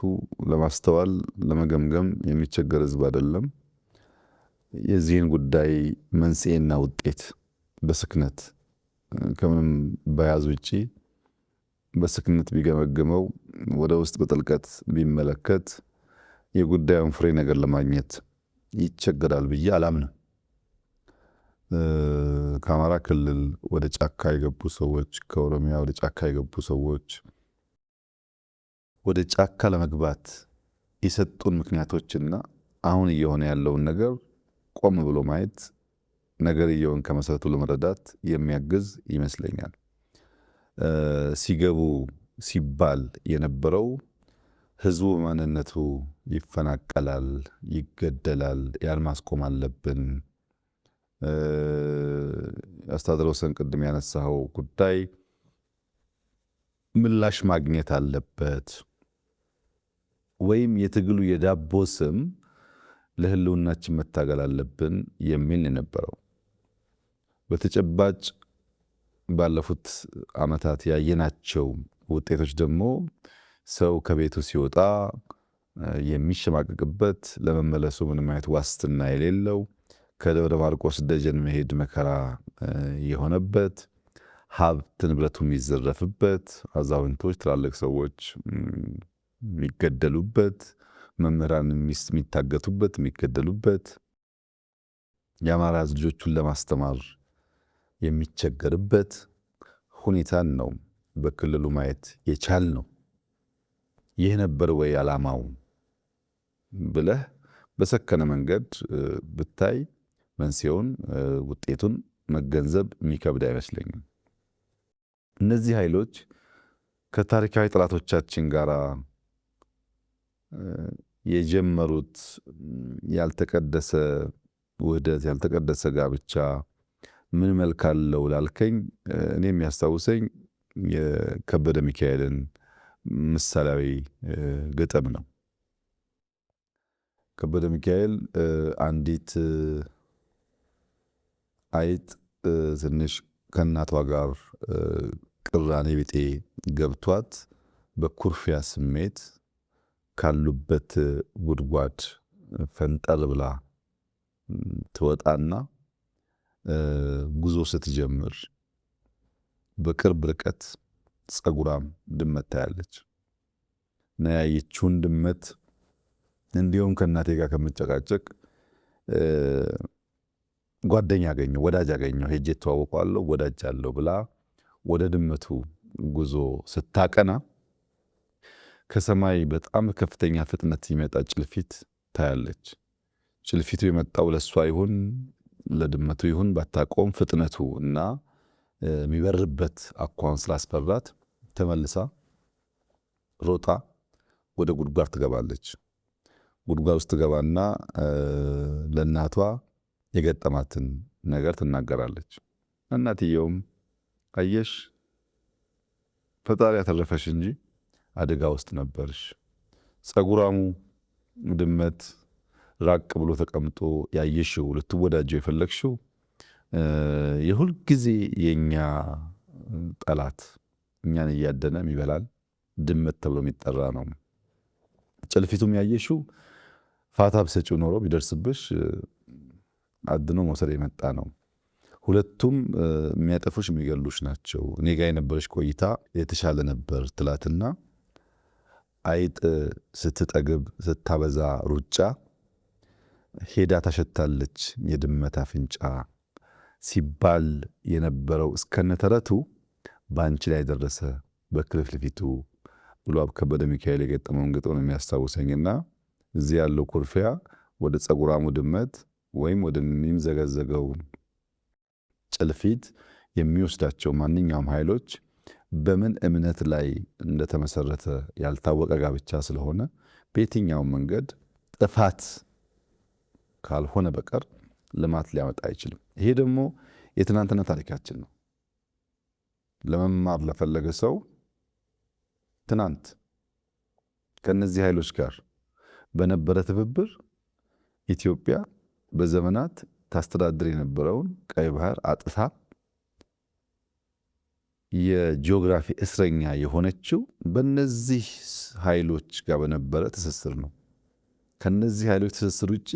ለማስተዋል ለመገምገም የሚቸገር ሕዝብ አይደለም። የዚህን ጉዳይ መንስኤና ውጤት በስክነት ከምንም በያዝ ውጪ በስክነት ቢገመግመው ወደ ውስጥ በጥልቀት ቢመለከት የጉዳዩን ፍሬ ነገር ለማግኘት ይቸገራል ብዬ አላምንም። ከአማራ ክልል ወደ ጫካ የገቡ ሰዎች፣ ከኦሮሚያ ወደ ጫካ የገቡ ሰዎች ወደ ጫካ ለመግባት የሰጡን ምክንያቶችና አሁን እየሆነ ያለውን ነገር ቆም ብሎ ማየት ነገርየውን ከመሰረቱ ለመረዳት የሚያግዝ ይመስለኛል። ሲገቡ ሲባል የነበረው ህዝቡ በማንነቱ ይፈናቀላል፣ ይገደላል፣ ያን ማስቆም አለብን፣ አስተዳደር ወሰን ቅድም ያነሳው ጉዳይ ምላሽ ማግኘት አለበት ወይም የትግሉ የዳቦ ስም ለህልውናችን መታገል አለብን የሚል የነበረው። በተጨባጭ ባለፉት ዓመታት ያየናቸው ውጤቶች ደግሞ ሰው ከቤቱ ሲወጣ የሚሸማቀቅበት፣ ለመመለሱ ምንም አይነት ዋስትና የሌለው፣ ከደብረ ማርቆስ ደጀን መሄድ መከራ የሆነበት፣ ሀብት ንብረቱ የሚዘረፍበት፣ አዛውንቶች ትላልቅ ሰዎች የሚገደሉበት፣ መምህራን የሚታገቱበት የሚገደሉበት፣ የአማራ ሕዝብ ልጆቹን ለማስተማር የሚቸገርበት ሁኔታን ነው በክልሉ ማየት የቻል ነው። ይህ ነበር ወይ ዓላማው ብለህ በሰከነ መንገድ ብታይ መንስኤውን ውጤቱን መገንዘብ የሚከብድ አይመስለኝም። እነዚህ ኃይሎች ከታሪካዊ ጠላቶቻችን ጋር የጀመሩት ያልተቀደሰ ውህደት፣ ያልተቀደሰ ጋብቻ ምን መልክ አለው ላልከኝ እኔ የሚያስታውሰኝ የከበደ ሚካኤልን ምሳሌያዊ ግጥም ነው። ከበደ ሚካኤል አንዲት አይጥ ትንሽ ከእናቷ ጋር ቅራኔ ቢጤ ገብቷት በኩርፊያ ስሜት ካሉበት ጉድጓድ ፈንጠር ብላ ትወጣና ጉዞ ስትጀምር በቅርብ ርቀት ጸጉራም ድመት ታያለች እና ያየችውን ድመት እንዲሁም ከእናቴ ጋር ከምጨቃጨቅ ጓደኛ አገኘሁ፣ ወዳጅ አገኘሁ፣ ሄጄ ተዋወቀዋለሁ፣ ወዳጅ አለው ብላ ወደ ድመቱ ጉዞ ስታቀና ከሰማይ በጣም ከፍተኛ ፍጥነት የሚመጣ ጭልፊት ታያለች። ጭልፊቱ የመጣው ለሷ ይሁን ለድመቱ ይሁን ባታቆም ፍጥነቱ እና የሚበርበት አኳኋን ስላስፈራት ተመልሳ ሮጣ ወደ ጉድጓድ ትገባለች። ጉድጓድ ውስጥ ትገባና ለእናቷ የገጠማትን ነገር ትናገራለች። እናትየውም አየሽ ፈጣሪ ያተረፈሽ እንጂ አደጋ ውስጥ ነበርሽ። ጸጉራሙ ድመት ራቅ ብሎ ተቀምጦ ያየሽው ልትወዳጀው የፈለግሽው የሁል ጊዜ የኛ ጠላት እኛን እያደነ የሚበላል ድመት ተብሎ የሚጠራ ነው። ጭልፊቱም ያየሽው ፋታ ብሰጪው ኖሮ ቢደርስብሽ አድኖ መውሰድ የመጣ ነው። ሁለቱም የሚያጠፉሽ የሚገሉሽ ናቸው። እኔ ጋ የነበረች ቆይታ የተሻለ ነበር ትላትና አይጥ ስትጠግብ ስታበዛ ሩጫ ሄዳ ታሸታለች የድመት አፍንጫ ሲባል የነበረው እስከነተረቱ በአንቺ ላይ ደረሰ በክልፍልፊቱ ብሎ ከበደ ሚካኤል የገጠመውን ግጥም የሚያስታውሰኝና እዚህ ያለው ኩርፊያ ወደ ጸጉራሙ ድመት ወይም ወደሚምዘገዘገው ጭልፊት የሚወስዳቸው ማንኛውም ኃይሎች በምን እምነት ላይ እንደተመሰረተ ያልታወቀ ጋብቻ ስለሆነ በየትኛውም መንገድ ጥፋት ካልሆነ በቀር ልማት ሊያመጣ አይችልም። ይሄ ደግሞ የትናንትና ታሪካችን ነው። ለመማር ለፈለገ ሰው ትናንት ከነዚህ ኃይሎች ጋር በነበረ ትብብር ኢትዮጵያ በዘመናት ታስተዳድር የነበረውን ቀይ ባህር አጥታ የጂኦግራፊ እስረኛ የሆነችው በነዚህ ኃይሎች ጋር በነበረ ትስስር ነው። ከነዚህ ኃይሎች ትስስር ውጪ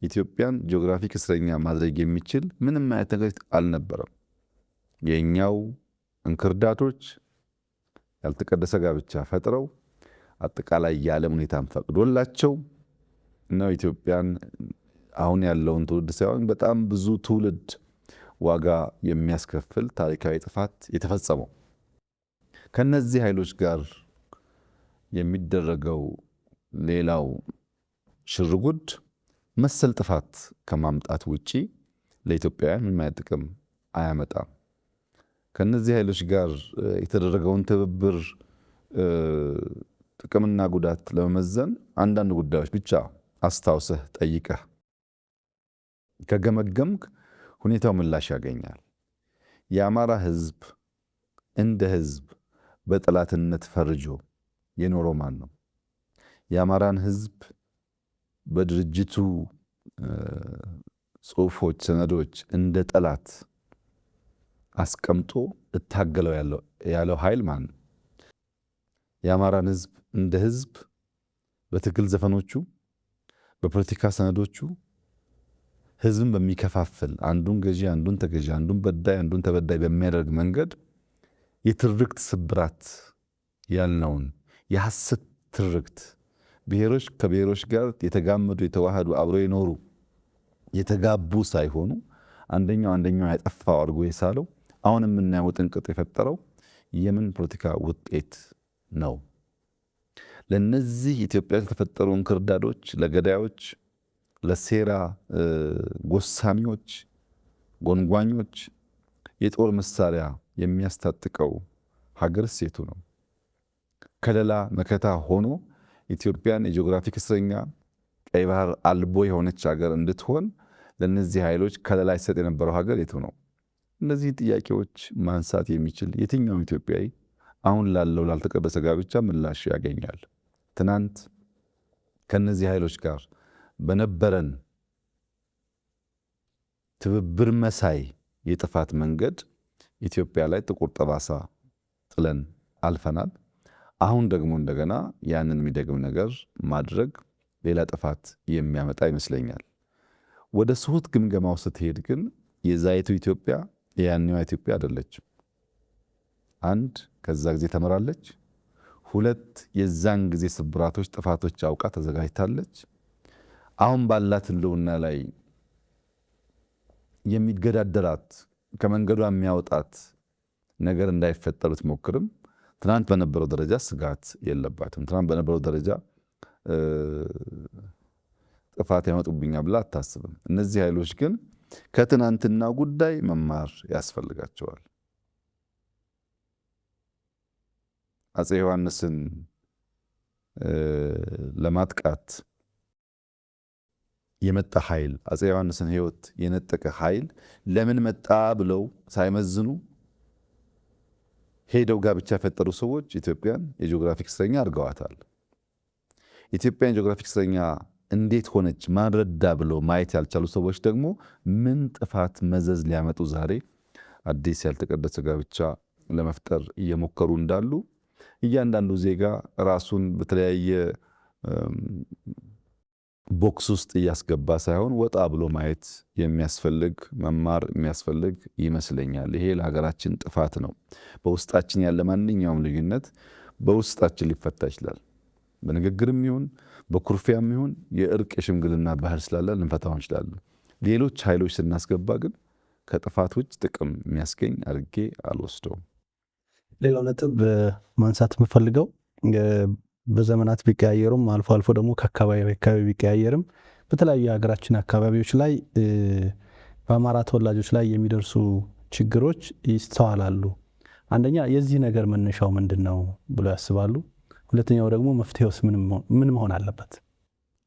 ኢትዮጵያን ጂኦግራፊክ እስረኛ ማድረግ የሚችል ምንም አይነት ነገር አልነበረም። የኛው እንክርዳዶች ያልተቀደሰ ጋብቻ ፈጥረው አጠቃላይ የዓለም ሁኔታን ፈቅዶላቸው ነው ኢትዮጵያን አሁን ያለውን ትውልድ ሳይሆን በጣም ብዙ ትውልድ ዋጋ የሚያስከፍል ታሪካዊ ጥፋት የተፈጸመው። ከነዚህ ኃይሎች ጋር የሚደረገው ሌላው ሽርጉድ መሰል ጥፋት ከማምጣት ውጪ ለኢትዮጵያውያን ምንም አይነት ጥቅም አያመጣም። ከነዚህ ኃይሎች ጋር የተደረገውን ትብብር ጥቅምና ጉዳት ለመመዘን አንዳንድ ጉዳዮች ብቻ አስታውሰህ ጠይቀህ ከገመገምክ ሁኔታው ምላሽ ያገኛል። የአማራ ህዝብ እንደ ህዝብ በጠላትነት ፈርጆ የኖረው ማን ነው? የአማራን ህዝብ በድርጅቱ ጽሁፎች፣ ሰነዶች እንደ ጠላት አስቀምጦ እታገለው ያለው ኃይል ማን ነው? የአማራን ህዝብ እንደ ህዝብ በትግል ዘፈኖቹ፣ በፖለቲካ ሰነዶቹ ህዝብን በሚከፋፍል አንዱን ገዢ አንዱን ተገዢ፣ አንዱን በዳይ አንዱን ተበዳይ በሚያደርግ መንገድ የትርክት ስብራት ያልነውን የሐሰት ትርክት ብሔሮች ከብሔሮች ጋር የተጋመዱ የተዋሃዱ አብረው የኖሩ የተጋቡ ሳይሆኑ አንደኛው ያጠፋው አድርጎ የሳለው አሁን የምናየው ጥንቅጥ የፈጠረው የምን ፖለቲካ ውጤት ነው? ለነዚህ ኢትዮጵያ የተፈጠሩ እንክርዳዶች፣ ለገዳዮች፣ ለሴራ ጎሳሚዎች፣ ጎንጓኞች የጦር መሳሪያ የሚያስታጥቀው ሀገር ሴቱ ነው። ከለላ መከታ ሆኖ ኢትዮጵያን የጂኦግራፊክ እስረኛ ቀይ ባህር አልቦ የሆነች ሀገር እንድትሆን ለነዚህ ኃይሎች ከለላ ይሰጥ የነበረው ሀገር የቱ ነው? እነዚህ ጥያቄዎች ማንሳት የሚችል የትኛውም ኢትዮጵያዊ አሁን ላለው ላልተቀደሰ ጋብቻ ምላሽ ያገኛል። ትናንት ከነዚህ ኃይሎች ጋር በነበረን ትብብር መሳይ የጥፋት መንገድ ኢትዮጵያ ላይ ጥቁር ጠባሳ ጥለን አልፈናል። አሁን ደግሞ እንደገና ያንን የሚደግም ነገር ማድረግ ሌላ ጥፋት የሚያመጣ ይመስለኛል። ወደ ስሁት ግምገማው ስትሄድ ግን የዛይቱ ኢትዮጵያ የያኔዋ ኢትዮጵያ አይደለችም። አንድ ከዛ ጊዜ ተመራለች። ሁለት የዛን ጊዜ ስብራቶች፣ ጥፋቶች አውቃ ተዘጋጅታለች። አሁን ባላት ህልውና ላይ የሚገዳደራት ከመንገዷ የሚያወጣት ነገር እንዳይፈጠር ብትሞክርም ትናንት በነበረው ደረጃ ስጋት የለባትም። ትናንት በነበረው ደረጃ ጥፋት ያመጡብኛል ብላ አታስብም። እነዚህ ኃይሎች ግን ከትናንትና ጉዳይ መማር ያስፈልጋቸዋል። አፄ ዮሐንስን ለማጥቃት የመጣ ኃይል፣ አፄ ዮሐንስን ህይወት የነጠቀ ኃይል ለምን መጣ ብለው ሳይመዝኑ ሄደው ጋብቻ የፈጠሩ ሰዎች ኢትዮጵያን የጂኦግራፊክ እስረኛ አድርገዋታል። ኢትዮጵያን የጂኦግራፊክ እስረኛ እንዴት ሆነች ማንረዳ ብለው ማየት ያልቻሉ ሰዎች ደግሞ ምን ጥፋት መዘዝ ሊያመጡ ዛሬ አዲስ ያልተቀደሰ ጋብቻ ለመፍጠር እየሞከሩ እንዳሉ እያንዳንዱ ዜጋ ራሱን በተለያየ ቦክስ ውስጥ እያስገባ ሳይሆን ወጣ ብሎ ማየት የሚያስፈልግ መማር የሚያስፈልግ ይመስለኛል። ይሄ ለሀገራችን ጥፋት ነው። በውስጣችን ያለ ማንኛውም ልዩነት በውስጣችን ሊፈታ ይችላል። በንግግርም ይሁን በኩርፊያም ይሁን የእርቅ የሽምግልና ባህል ስላለ ልንፈታው እንችላለን። ሌሎች ኃይሎች ስናስገባ ግን ከጥፋት ውጭ ጥቅም የሚያስገኝ አድርጌ አልወስደውም። ሌላው ነጥብ ማንሳት የምፈልገው በዘመናት ቢቀያየሩም አልፎ አልፎ ደግሞ ከአካባቢ ቢቀያየርም በተለያዩ የሀገራችን አካባቢዎች ላይ በአማራ ተወላጆች ላይ የሚደርሱ ችግሮች ይስተዋላሉ። አንደኛ የዚህ ነገር መነሻው ምንድን ነው ብሎ ያስባሉ? ሁለተኛው ደግሞ መፍትሄውስ ምን መሆን አለበት?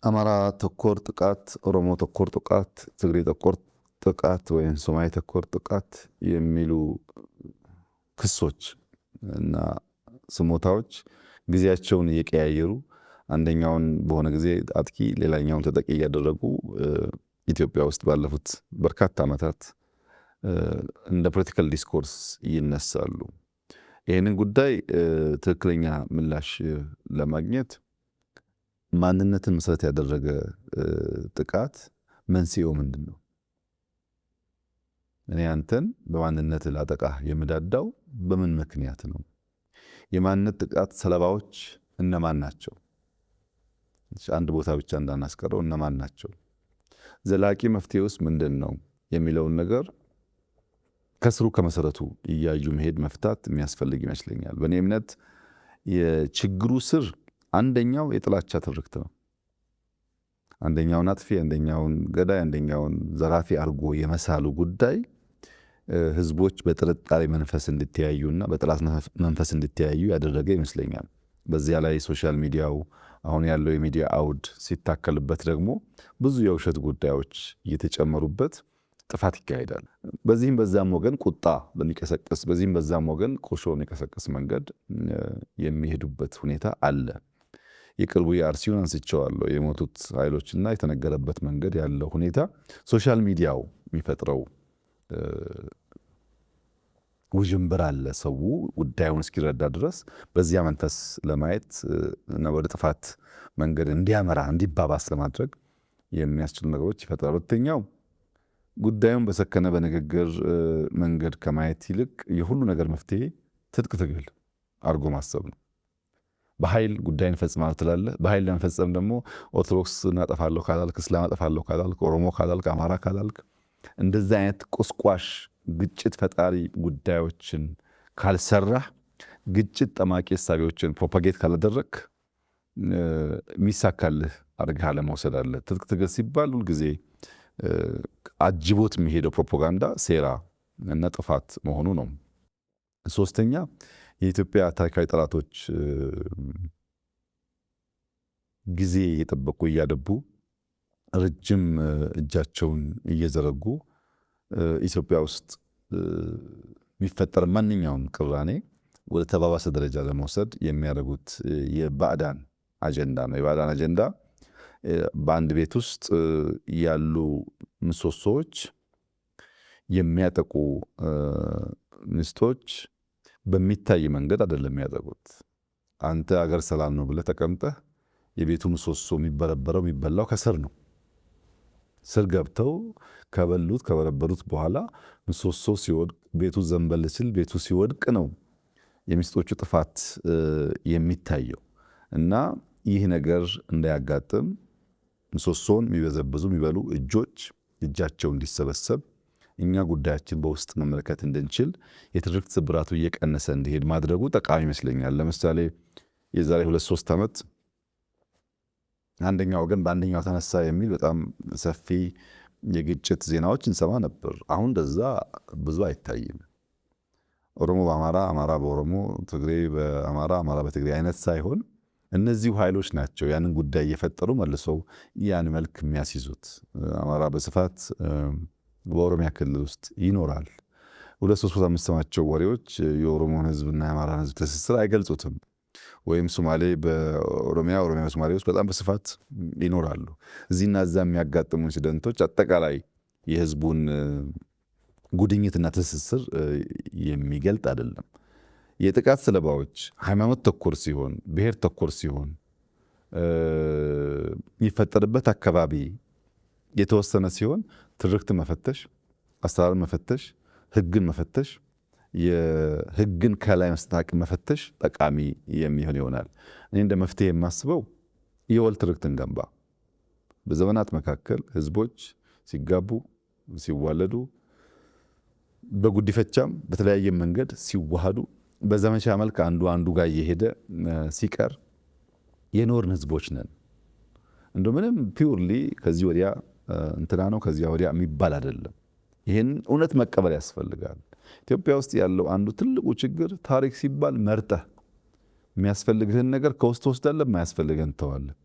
አማራ ተኮር ጥቃት፣ ኦሮሞ ተኮር ጥቃት፣ ትግሬ ተኮር ጥቃት ወይም ሶማሌ ተኮር ጥቃት የሚሉ ክሶች እና ስሞታዎች ጊዜያቸውን እየቀያየሩ አንደኛውን በሆነ ጊዜ አጥቂ ሌላኛውን ተጠቂ እያደረጉ ኢትዮጵያ ውስጥ ባለፉት በርካታ ዓመታት እንደ ፖለቲካል ዲስኮርስ ይነሳሉ። ይህንን ጉዳይ ትክክለኛ ምላሽ ለማግኘት ማንነትን መሰረት ያደረገ ጥቃት መንስኤው ምንድን ነው? እኔ አንተን በማንነት ላጠቃ የምዳዳው በምን ምክንያት ነው? የማንነት ጥቃት ሰለባዎች እነማን ናቸው? አንድ ቦታ ብቻ እንዳናስቀረው እነማን ናቸው? ዘላቂ መፍትሄውስ ምንድን ነው የሚለውን ነገር ከስሩ ከመሰረቱ እያዩ መሄድ መፍታት የሚያስፈልግ ይመስለኛል። በእኔ እምነት የችግሩ ስር አንደኛው የጥላቻ ትርክት ነው። አንደኛውን አጥፊ፣ አንደኛውን ገዳይ፣ አንደኛውን ዘራፊ አድርጎ የመሳሉ ጉዳይ ህዝቦች በጥርጣሬ መንፈስ እንድትያዩና በጥላት መንፈስ እንድትያዩ ያደረገ ይመስለኛል። በዚያ ላይ ሶሻል ሚዲያው አሁን ያለው የሚዲያ አውድ ሲታከልበት ደግሞ ብዙ የውሸት ጉዳዮች እየተጨመሩበት ጥፋት ይካሄዳል። በዚህም በዛም ወገን ቁጣ በሚቀሰቅስ በዚህም በዛም ወገን ቁርሾ በሚቀሰቅስ መንገድ የሚሄዱበት ሁኔታ አለ። የቅርቡ የአርሲውን አንስቼዋለሁ። የሞቱት ኃይሎችና የተነገረበት መንገድ ያለው ሁኔታ ሶሻል ሚዲያው የሚፈጥረው ውዥንብር አለ። ሰው ጉዳዩን እስኪረዳ ድረስ በዚያ መንፈስ ለማየት እና ወደ ጥፋት መንገድ እንዲያመራ እንዲባባስ ለማድረግ የሚያስችሉ ነገሮች ይፈጥራል። ሁለተኛው ጉዳዩን በሰከነ በንግግር መንገድ ከማየት ይልቅ የሁሉ ነገር መፍትሄ ትጥቅ ትግል አድርጎ ማሰብ ነው። በኃይል ጉዳይን ፈጽማለሁ ትላለህ። በኃይል ለመፈጸም ደግሞ ኦርቶዶክስ እናጠፋለሁ ካላልክ፣ እስላም አጠፋለሁ ካላልክ፣ ኦሮሞ ካላልክ፣ አማራ ካላልክ እንደዚህ አይነት ቁስቋሽ ግጭት ፈጣሪ ጉዳዮችን ካልሰራህ፣ ግጭት ጠማቂ እሳቤዎችን ፕሮፓጌት ካላደረግ የሚሳካልህ አድርገህ አለመውሰድ አለ። ትጥቅ ትግል ሲባል ሁልጊዜ አጅቦት የሚሄደው ፕሮፓጋንዳ ሴራ እና ጥፋት መሆኑ ነው። ሶስተኛ የኢትዮጵያ ታሪካዊ ጠላቶች ጊዜ እየጠበቁ እያደቡ ረጅም እጃቸውን እየዘረጉ ኢትዮጵያ ውስጥ የሚፈጠር ማንኛውም ቅራኔ ወደ ተባባሰ ደረጃ ለመውሰድ የሚያደርጉት የባዕዳን አጀንዳ ነው። የባዕዳን አጀንዳ በአንድ ቤት ውስጥ ያሉ ምሰሶዎች የሚያጠቁ ሚስቶች በሚታይ መንገድ አይደለም የሚያጠቁት። አንተ አገር ሰላም ነው ብለህ ተቀምጠህ የቤቱ ምሰሶ የሚበረበረው የሚበላው ከስር ነው። ስር ገብተው ከበሉት ከበረበሩት በኋላ ምሰሶ ሲወድቅ ቤቱ ዘንበል ሲል ቤቱ ሲወድቅ ነው የሚስቶቹ ጥፋት የሚታየው። እና ይህ ነገር እንዳያጋጥም ምሰሶን የሚበዘብዙ የሚበሉ እጃቸው እንዲሰበሰብ እኛ ጉዳያችን በውስጥ መመልከት እንድንችል የትርክት ስብራቱ እየቀነሰ እንዲሄድ ማድረጉ ጠቃሚ ይመስለኛል። ለምሳሌ የዛሬ 2-3 ዓመት አንደኛው ወገን በአንደኛው ተነሳ የሚል በጣም ሰፊ የግጭት ዜናዎች እንሰማ ነበር። አሁን እንደዛ ብዙ አይታይም። ኦሮሞ በአማራ፣ አማራ በኦሮሞ፣ ትግሬ በአማራ፣ አማራ በትግሬ አይነት ሳይሆን እነዚሁ ኃይሎች ናቸው ያንን ጉዳይ እየፈጠሩ መልሰው ያን መልክ የሚያስይዙት። አማራ በስፋት በኦሮሚያ ክልል ውስጥ ይኖራል። 2-3 ቦታ የምትሰማቸው ወሬዎች የኦሮሞን ሕዝብና የአማራን ሕዝብ ትስስር አይገልጹትም። ወይም ሶማሌ በኦሮሚያ፣ ኦሮሚያ በሶማሌ ውስጥ በጣም በስፋት ይኖራሉ። እዚህና እዛ የሚያጋጥሙ ኢንሲደንቶች አጠቃላይ የሕዝቡን ጉድኝትና ትስስር የሚገልጥ አይደለም። የጥቃት ሰለባዎች ሃይማኖት ተኮር ሲሆን፣ ብሔር ተኮር ሲሆን፣ የሚፈጠርበት አካባቢ የተወሰነ ሲሆን ትርክት መፈተሽ፣ አሰራር መፈተሽ፣ ህግን መፈተሽ፣ የህግን ከላይ መስታቅ መፈተሽ ጠቃሚ የሚሆን ይሆናል። እኔ እንደ መፍትሄ የማስበው የወል ትርክትን ገንባ። በዘመናት መካከል ህዝቦች ሲጋቡ ሲዋለዱ፣ በጉዲፈቻም በተለያየ መንገድ ሲዋሃዱ፣ በዘመቻ መልክ አንዱ ጋር እየሄደ ሲቀር የኖርን ህዝቦች ነን። እንደ ምንም ፒውርሊ ከዚህ ወዲያ እንትና ነው ከዚያ ወዲያ የሚባል አይደለም። ይህን እውነት መቀበል ያስፈልጋል። ኢትዮጵያ ውስጥ ያለው አንዱ ትልቁ ችግር ታሪክ ሲባል መርጠህ የሚያስፈልግህን ነገር ከውስጥ ወስዳለህ፣ የማያስፈልግህን ትተዋለህ።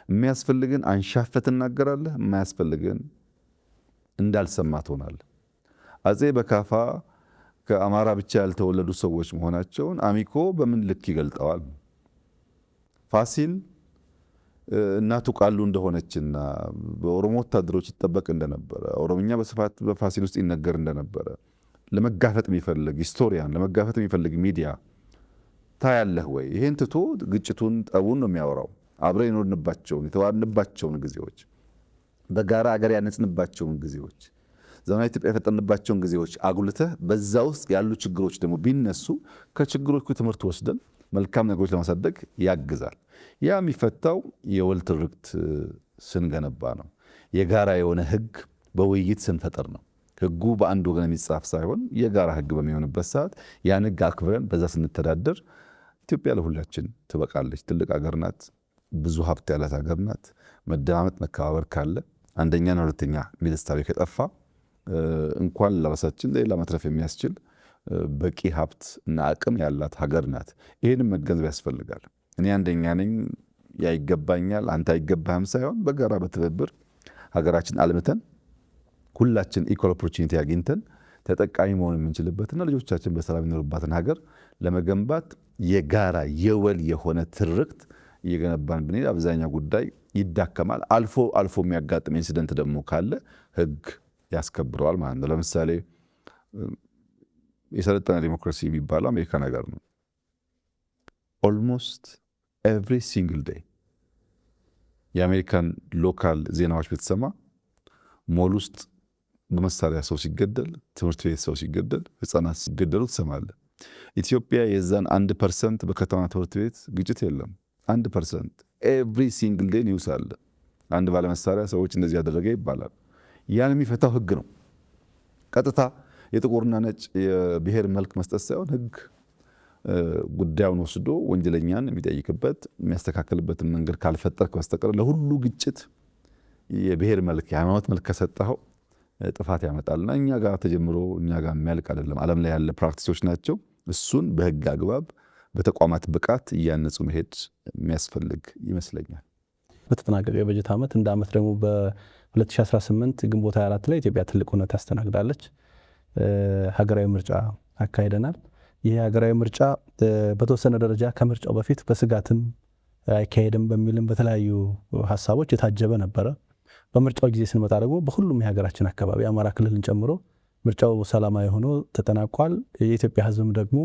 የሚያስፈልግህን አንሻፈህ ትናገራለህ፣ የማያስፈልግህን እንዳልሰማ ትሆናለህ። አፄ በካፋ ከአማራ ብቻ ያልተወለዱ ሰዎች መሆናቸውን አሚኮ በምን ልክ ይገልጠዋል? ፋሲል እናቱ ቃሉ እንደሆነችና በኦሮሞ ወታደሮች ይጠበቅ እንደነበረ፣ ኦሮምኛ በስፋት በፋሲል ውስጥ ይነገር እንደነበረ ለመጋፈጥ የሚፈልግ ሂስቶሪያን፣ ለመጋፈጥ የሚፈልግ ሚዲያ ታያለህ ወይ? ይሄን ትቶ ግጭቱን ጠቡን ነው የሚያወራው። አብረን የኖርንባቸውን የተዋርንባቸውን ጊዜዎች፣ በጋራ አገር ያነጽንባቸውን ጊዜዎች፣ ዘመናዊ ኢትዮጵያ የፈጠርንባቸውን ጊዜዎች አጉልተህ በዛ ውስጥ ያሉ ችግሮች ደግሞ ቢነሱ ከችግሮቹ ትምህርት ወስደን መልካም ነገሮች ለማሳደግ ያግዛል። ያ የሚፈታው የወል ትርክት ስንገነባ ነው። የጋራ የሆነ ህግ በውይይት ስንፈጠር ነው። ህጉ በአንድ ወገን የሚጻፍ ሳይሆን የጋራ ህግ በሚሆንበት ሰዓት ያን ህግ አክብረን በዛ ስንተዳደር ኢትዮጵያ ለሁላችን ትበቃለች። ትልቅ ሀገር ናት። ብዙ ሀብት ያላት ሀገር ናት። መደማመጥ መከባበር ካለ፣ አንደኛና ሁለተኛ የሚል እሳቤ ከጠፋ እንኳን ለራሳችን ሌላ መትረፍ የሚያስችል በቂ ሀብት እና አቅም ያላት ሀገር ናት። ይህንም መገንዘብ ያስፈልጋል። እኔ አንደኛ ነኝ፣ ያ ይገባኛል፣ አንተ አይገባህም ሳይሆን በጋራ በትብብር ሀገራችን አልምተን ሁላችን ኢኳል ኦፖርቹኒቲ አግኝተን ተጠቃሚ መሆን የምንችልበትና ልጆቻችን በሰላም የሚኖሩባትን ሀገር ለመገንባት የጋራ የወል የሆነ ትርክት እየገነባን ብንሄድ አብዛኛው ጉዳይ ይዳከማል። አልፎ የሚያጋጥም ኢንሲደንት ደግሞ ካለ ህግ ያስከብረዋል ማለት ነው። ለምሳሌ የሰለጠነ ዲሞክራሲ የሚባለው አሜሪካን ሀገር ነው። ኦልሞስት ኤቭሪ ሲንግል ዴይ የአሜሪካን ሎካል ዜናዎች ብትሰማ ሞል ውስጥ በመሳሪያ ሰው ሲገደል፣ ትምህርት ቤት ሰው ሲገደል፣ ህፃናት ሲገደሉ ትሰማለህ። ኢትዮጵያ የዛን 1% በከተማ ትምህርት ቤት ግጭት የለም። 1% ኤቭሪ ሲንግል ዴይ ኒውስ አለ። አንድ ባለመሳሪያ ሰዎች እንደዚህ ያደረገ ይባላል። ያን የሚፈታው ህግ ነው። ቀጥታ የጥቁርና ነጭ የብሔር መልክ መስጠት ሳይሆን ህግ ጉዳዩን ወስዶ ወንጀለኛን የሚጠይቅበት የሚያስተካክልበትን መንገድ ካልፈጠርክ በስተቀር ለሁሉ ግጭት የብሔር መልክ የሃይማኖት መልክ ከሰጠኸው ጥፋት ያመጣልና እኛ ጋር ተጀምሮ እኛ ጋር የሚያልቅ አይደለም። ዓለም ላይ ያለ ፕራክቲሶች ናቸው። እሱን በህግ አግባብ በተቋማት ብቃት እያነጹ መሄድ የሚያስፈልግ ይመስለኛል። በተጠናቀቀ የበጀት ዓመት እንደ ዓመት ደግሞ በ2018 ግንቦት 24 ላይ ኢትዮጵያ ትልቅ ሁነት ታስተናግዳለች። ሀገራዊ ምርጫ አካሂደናል። ይህ ሀገራዊ ምርጫ በተወሰነ ደረጃ ከምርጫው በፊት በስጋትም አይካሄድም በሚልም በተለያዩ ሀሳቦች የታጀበ ነበረ። በምርጫው ጊዜ ስንመጣ ደግሞ በሁሉም የሀገራችን አካባቢ አማራ ክልልን ጨምሮ ምርጫው ሰላማዊ ሆኖ ተጠናቋል። የኢትዮጵያ ህዝብም ደግሞ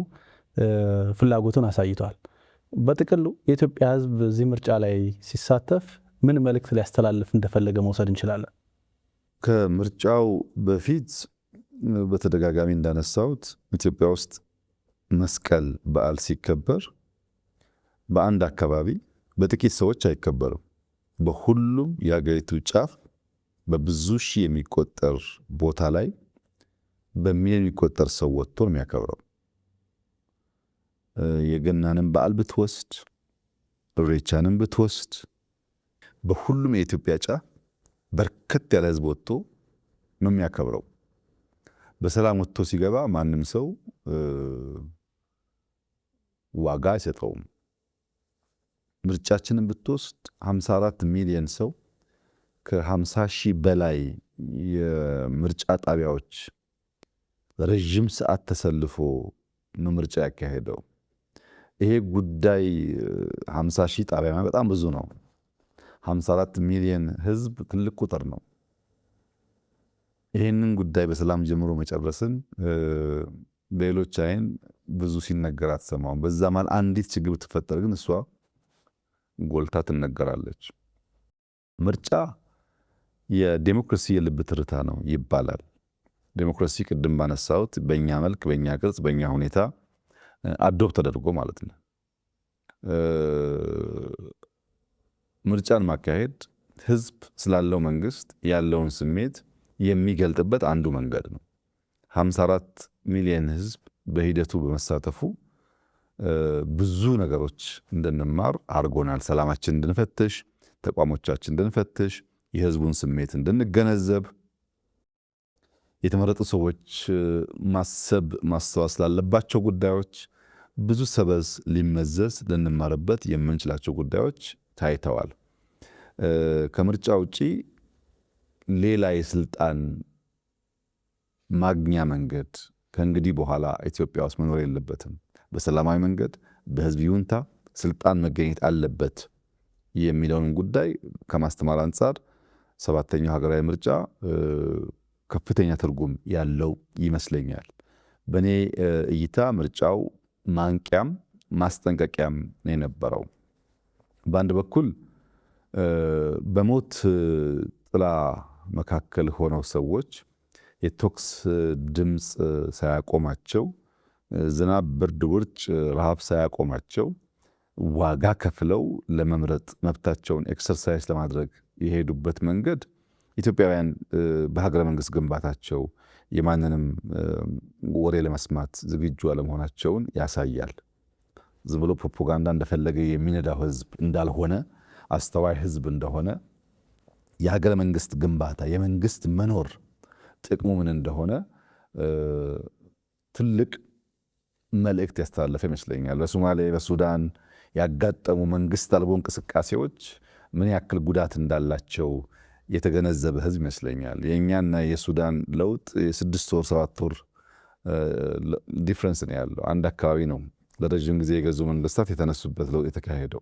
ፍላጎቱን አሳይቷል። በጥቅሉ የኢትዮጵያ ህዝብ እዚህ ምርጫ ላይ ሲሳተፍ ምን መልእክት ሊያስተላልፍ እንደፈለገ መውሰድ እንችላለን? ከምርጫው በፊት በተደጋጋሚ እንዳነሳሁት ኢትዮጵያ ውስጥ መስቀል በዓል ሲከበር በአንድ አካባቢ በጥቂት ሰዎች አይከበርም። በሁሉም የሀገሪቱ ጫፍ በብዙ ሺህ የሚቆጠር ቦታ ላይ በሚሊዮን የሚቆጠር ሰው ወጥቶ ነው የሚያከብረው። የገናንም በዓል ብትወስድ፣ ኢሬቻንም ብትወስድ በሁሉም የኢትዮጵያ ጫፍ በርከት ያለ ህዝብ ወጥቶ ነው የሚያከብረው። በሰላም ወጥቶ ሲገባ ማንም ሰው ዋጋ አይሰጠውም። ምርጫችንን ብትወስድ 54 ሚሊዮን ሰው ከ50 ሺህ በላይ የምርጫ ጣቢያዎች ረዥም ሰዓት ተሰልፎ ነው ምርጫ ያካሄደው። ይሄ ጉዳይ 50 ሺህ ጣቢያ በጣም ብዙ ነው። 54 ሚሊዮን ህዝብ ትልቅ ቁጥር ነው። ይህንን ጉዳይ በሰላም ጀምሮ መጨረስን በሌሎች አይን ብዙ ሲነገር አትሰማውም። በዛ ማለት አንዲት ችግር ብትፈጠር ግን እሷ ጎልታ ትነገራለች። ምርጫ የዴሞክራሲ የልብ ትርታ ነው ይባላል። ዴሞክራሲ ቅድም ባነሳሁት በእኛ መልክ፣ በእኛ ቅርጽ፣ በእኛ ሁኔታ አዶፕት ተደርጎ ማለት ነው። ምርጫን ማካሄድ ህዝብ ስላለው መንግስት ያለውን ስሜት የሚገልጥበት አንዱ መንገድ ነው። 54 ሚሊዮን ህዝብ በሂደቱ በመሳተፉ ብዙ ነገሮች እንድንማር አድርጎናል። ሰላማችን እንድንፈትሽ፣ ተቋሞቻችን እንድንፈትሽ፣ የህዝቡን ስሜት እንድንገነዘብ፣ የተመረጡ ሰዎች ማስተዋል ስላለባቸው ጉዳዮች ብዙ ሰበዝ ሊመዘዝ ልንማርበት የምንችላቸው ጉዳዮች ታይተዋል። ከምርጫ ውጪ ሌላ የስልጣን ማግኛ መንገድ ከእንግዲህ በኋላ ኢትዮጵያ ውስጥ መኖር የለበትም። በሰላማዊ መንገድ በህዝብ ይሁንታ ስልጣን መገኘት አለበት የሚለውን ጉዳይ ከማስተማር አንጻር 7ኛው ሀገራዊ ምርጫ ከፍተኛ ትርጉም ያለው ይመስለኛል። በእኔ እይታ ምርጫው ማንቂያም ማስጠንቀቂያም ነው የነበረው። በአንድ በኩል በሞት ጥላ መካከል ሆነው ሰዎች የቶክስ ድምፅ ሳያቆማቸው፣ ዝናብ፣ ብርድ፣ ውርጭ፣ ረሃብ ሳያቆማቸው ዋጋ ከፍለው ለመምረጥ መብታቸውን ኤክሰርሳይዝ ለማድረግ የሄዱበት መንገድ ኢትዮጵያውያን በሀገረ መንግስት ግንባታቸው የማንንም ወሬ ለመስማት ዝግጁ አለመሆናቸውን ያሳያል። ዝም ብሎ ፕሮፓጋንዳ እንደፈለገ የሚነዳው ህዝብ እንዳልሆነ፣ አስተዋይ ህዝብ እንደሆነ፣ የሀገረ መንግስት ግንባታ የመንግስት መኖር ጥቅሙ ምን እንደሆነ ትልቅ መልእክት ያስተላለፈ ይመስለኛል። በሶማሌ በሱዳን ያጋጠሙ መንግስት አልቦ እንቅስቃሴዎች ምን ያክል ጉዳት እንዳላቸው የተገነዘበ ህዝብ ይመስለኛል። የእኛና የሱዳን ለውጥ የ6 ወር 7 ወር ዲፍረንስ ነው ያለው። አንድ አካባቢ ነው ለረጅም ጊዜ የገዙ መንግስታት የተነሱበት ለውጥ የተካሄደው።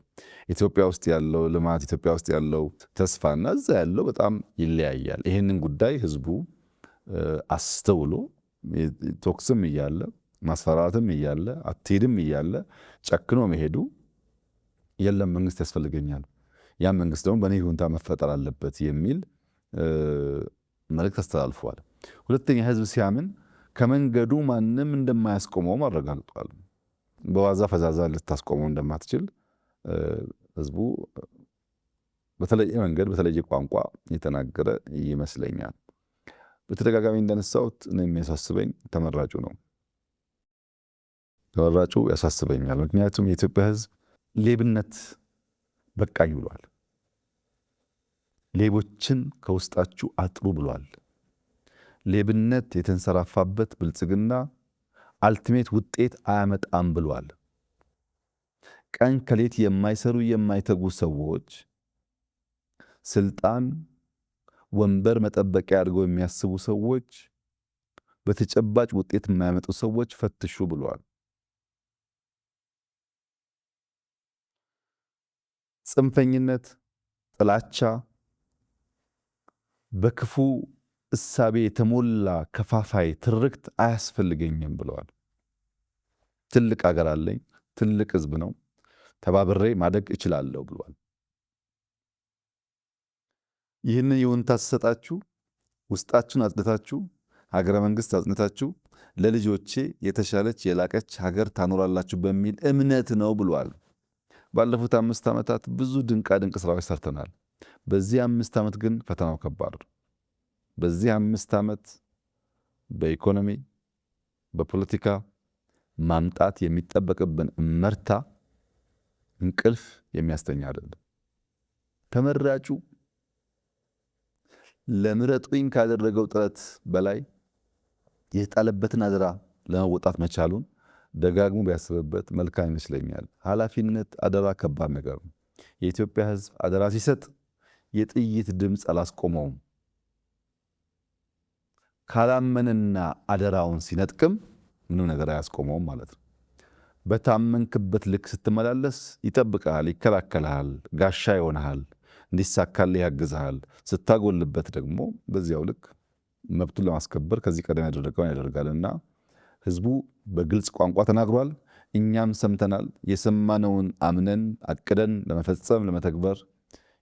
ኢትዮጵያ ውስጥ ያለው ልማት፣ ኢትዮጵያ ውስጥ ያለው ተስፋና እዛ ያለው በጣም ይለያያል። ይህንን ጉዳይ ህዝቡ አስተውሎ ቶክስም እያለ ማስፈራራትም እያለ አትሄድም እያለ ጨክኖ መሄዱ የለም መንግስት ያስፈልገኛል፣ ያ መንግስት ደግሞ በእኔ ይሁንታ መፈጠር አለበት የሚል መልእክት አስተላልፏል። ሁለተኛ ህዝብ ሲያምን ከመንገዱ ማንም እንደማያስቆመውም አረጋግጧል። በዋዛ ፈዛዛ ልታስቆመው እንደማትችል ህዝቡ በተለየ መንገድ በተለየ ቋንቋ የተናገረ ይመስለኛል። በተደጋጋሚ እንዳነሳሁት እኔ የሚያሳስበኝ ተመራጩ ነው። ተመራጩ ያሳስበኛል። ምክንያቱም የኢትዮጵያ ህዝብ ሌብነት በቃኝ ብሏል። ሌቦችን ከውስጣችሁ አጥሩ ብሏል። ሌብነት የተንሰራፋበት ብልጽግና አልቲሜት ውጤት አያመጣም ብሏል። ቀን ከሌት የማይሰሩ የማይተጉ ሰዎች ስልጣን ወንበር መጠበቂያ አድርገው የሚያስቡ ሰዎች በተጨባጭ ውጤት የማያመጡ ሰዎች ፈትሹ ብሏል። ጽንፈኝነት፣ ጥላቻ፣ በክፉ እሳቤ የተሞላ ከፋፋይ ትርክት አያስፈልገኝም ብለዋል። ትልቅ ሀገር አለኝ፣ ትልቅ ህዝብ ነው፣ ተባብሬ ማደግ እችላለሁ ብሏል። ይህንን ይሁንታ ተሰጣችሁ ውስጣችሁን አጽድታችሁ ሀገረ መንግስት አጽንታችሁ ለልጆቼ የተሻለች የላቀች ሀገር ታኖራላችሁ በሚል እምነት ነው ብሏል። ባለፉት 5 ዓመታት ብዙ ድንቃ ድንቅ ስራዎች ሰርተናል። በዚህ 5 ዓመት ግን ፈተናው ከባድ ነው። በዚህ 5 ዓመት በኢኮኖሚ በፖለቲካ ማምጣት የሚጠበቅብን እመርታ እንቅልፍ የሚያስተኛ አይደለም። ተመራጩ ለምረጡኝ ካደረገው ጥረት በላይ የተጣለበትን አደራ ለመወጣት መቻሉን ደጋግሞ ቢያስብበት መልካም ይመስለኛል። ኃላፊነት አደራ ከባድ ነገር ነው። የኢትዮጵያ ህዝብ አደራ ሲሰጥ የጥይት ድምፅ አላስቆመውም። ካላመንና አደራውን ሲነጥቅም ምንም ነገር አያስቆመውም ማለት ነው። በታመንክበት ልክ ስትመላለስ ይጠብቅሃል፣ ይከላከልሃል፣ ጋሻ ይሆንሃል፣ እንዲሳካልህ ያግዝሃል። ስታጎልበት ደግሞ በዚያው ልክ መብቱን ለማስከበር ከዚህ ቀደም ያደረገውን ያደርጋልና ህዝቡ በግልጽ ቋንቋ ተናግሯል። እኛም ሰምተናል። የሰማነውን አምነን አቅደን ለመፈጸም ለመተግበር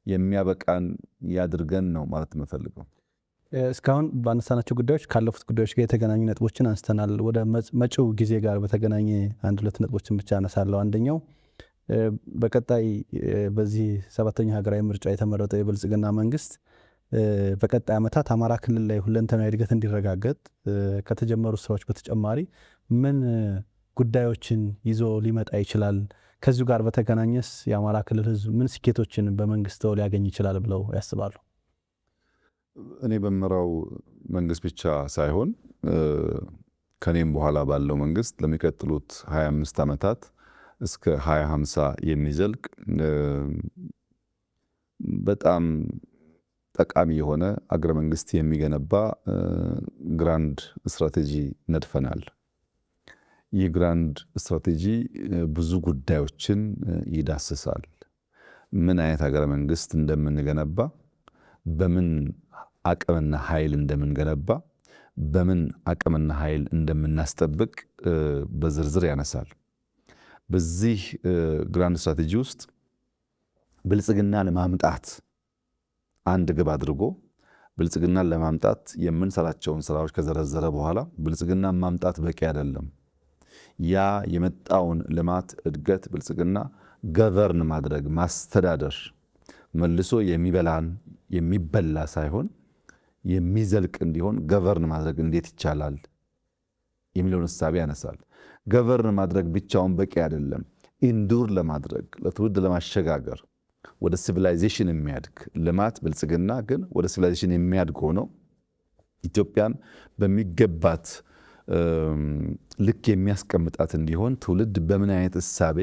የሚያበቃን ያድርገን ነው ማለት የምፈልገው። እስካሁን ባነሳናቸው ጉዳዮች ካለፉት ጉዳዮች ጋር የተገናኙ ነጥቦችን አንስተናል። ወደ መጪው ጊዜ ጋር በተገናኘ 1-2 ነጥቦችን ብቻ አነሳለሁ። አንደኛው በቀጣይ በዚህ 7ኛ ሀገራዊ ምርጫ የተመረጠው የብልጽግና መንግስት በቀጣይ ዓመታት አማራ ክልል ላይ ሁለንተናዊ እድገት እንዲረጋገጥ ከተጀመሩ ስራዎች በተጨማሪ ምን ጉዳዮችን ይዞ ሊመጣ ይችላል? ከዚሁ ጋር በተገናኘስ የአማራ ክልል ህዝብ ምን ስኬቶችን በመንግስት ሊያገኝ ይችላል ብለው ያስባሉ? እኔ በምመራው መንግስት ብቻ ሳይሆን ከኔም በኋላ ባለው መንግስት ለሚቀጥሉት 25 ዓመታት እስከ 2050 የሚዘልቅ በጣም ጠቃሚ የሆነ አገረ መንግስት የሚገነባ ግራንድ ስትራቴጂ ነድፈናል። ይህ ግራንድ ስትራቴጂ ብዙ ጉዳዮችን ይዳስሳል። ምን አይነት አገረ መንግስት እንደምንገነባ፣ በምን አቅምና ኃይል እንደምንገነባ፣ በምን አቅምና ኃይል እንደምናስጠብቅ በዝርዝር ያነሳል። በዚህ ግራንድ ስትራቴጂ ውስጥ ብልጽግናን ለማምጣት አንድ ግብ አድርጎ ብልጽግናን ለማምጣት የምንሰራቸውን ስራዎች ከዘረዘረ በኋላ ብልጽግናን ማምጣት በቂ አይደለም። ያ የመጣውን ልማት እድገት ብልጽግና ገቨርን ማድረግ ማስተዳደር፣ መልሶ የሚበላ ሳይሆን የሚዘልቅ እንዲሆን ገቨርን ማድረግ እንዴት ይቻላል የሚለውን እሳቤ ያነሳል። ገቨርን ማድረግ ብቻውን በቂ አይደለም። ኢንዱር ለማድረግ ለትውልድ ለማሸጋገር ወደ ሲቪላይዜሽን የሚያድግ ልማት ብልጽግና ግን ወደ ሲቪላይዜሽን የሚያድግ ሆኖ ኢትዮጵያን በሚገባት ልክ የሚያስቀምጣት እንዲሆን ትውልድ በምን አይነት እሳቤ፣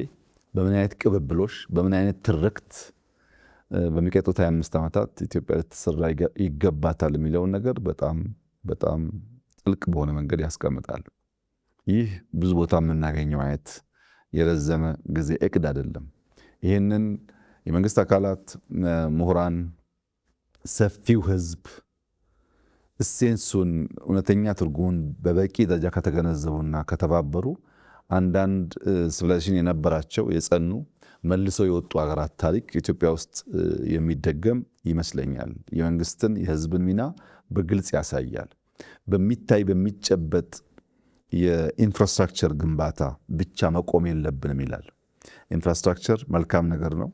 በምን አይነት ቅብብሎሽ፣ በምን አይነት ትርክት በሚቀጥሉት 25 ዓመታት ኢትዮጵያ ልትሰራ ይገባታል የሚለውን ነገር በጣም በጣም ጥልቅ በሆነ መንገድ ያስቀምጣል። ይህ ብዙ ቦታ የምናገኘው አይነት የረዘመ ጊዜ እቅድ አይደለም። ይህንን የመንግስት አካላት፣ ምሁራን፣ ሰፊው ህዝብ እሴንሱን እውነተኛ ትርጉሙን በበቂ ደረጃ ከተገነዘቡና ከተባበሩ አንዳንድ ሲቪላይዜሽን የነበራቸው የጸኑ መልሰው የወጡ ሀገራት ታሪክ ኢትዮጵያ ውስጥ የሚደገም ይመስለኛል። የመንግስትን የህዝብን ሚና በግልጽ ያሳያል። በሚታይ በሚጨበጥ የኢንፍራስትራክቸር ግንባታ ብቻ መቆም የለብንም ይላል። ኢንፍራስትራክቸር መልካም ነገር ነው።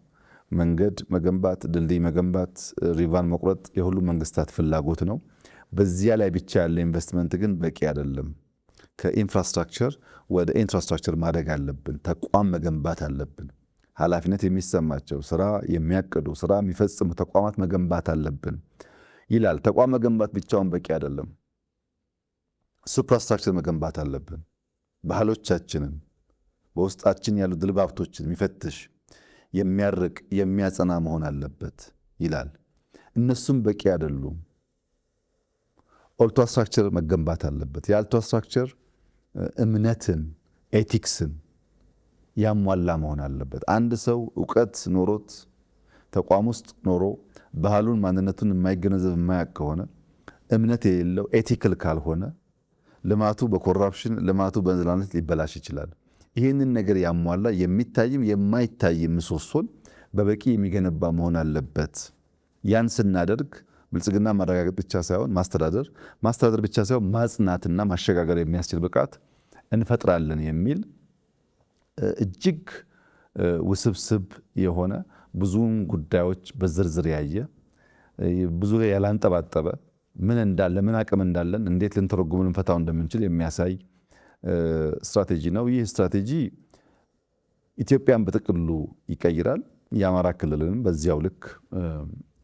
መንገድ መገንባት፣ ድልድይ መገንባት፣ ሪቫን መቁረጥ የሁሉም መንግስታት ፍላጎት ነው። በዚያ ላይ ብቻ ያለ ኢንቨስትመንት ግን በቂ አይደለም። ከኢንፍራስትራክቸር ወደ ኢንፍራስትራክቸር ማደግ አለብን። ተቋም መገንባት አለብን። ኃላፊነት የሚሰማቸው ስራ የሚያቅዱ ስራ የሚፈጽሙ ተቋማት መገንባት አለብን ይላል። ተቋም መገንባት ብቻውን በቂ አይደለም። ሱፕራስትራክቸር መገንባት አለብን። ባህሎቻችንን፣ በውስጣችን ያሉ ድልባብቶችን የሚፈትሽ የሚያርቅ የሚያጸና መሆን አለበት ይላል። እነሱም በቂ አይደሉም። ኦልቶ ስትራክቸር መገንባት አለበት። የአልቶ ስትራክቸር እምነትን፣ ኤቲክስን ያሟላ መሆን አለበት። አንድ ሰው እውቀት ኖሮት ተቋም ውስጥ ኖሮ ባህሉን ማንነቱን የማይገነዘብ የማያውቅ ከሆነ እምነት የሌለው ኤቲክል ካልሆነ ልማቱ በኮራፕሽን ልማቱ በንዝላነት ሊበላሽ ይችላል። ይህንን ነገር ያሟላ የሚታይም የማይታይ ምሰሶን በበቂ የሚገነባ መሆን አለበት። ያን ስናደርግ ብልጽግና ማረጋገጥ ብቻ ሳይሆን ማስተዳደር ብቻ ሳይሆን ማጽናትና ማሸጋገር የሚያስችል ብቃት እንፈጥራለን የሚል እጅግ ውስብስብ የሆነ ብዙን ጉዳዮች በዝርዝር ያየ ብዙ ያላንጠባጠበ ምን እንዳለ ምን አቅም እንዳለን እንዴት ልንተረጉም ልንፈታው እንደምንችል የሚያሳይ ስትራቴጂ ነው። ይህ ስትራቴጂ ኢትዮጵያን በጥቅሉ ይቀይራል፣ የአማራ ክልልንም በዚያው ልክ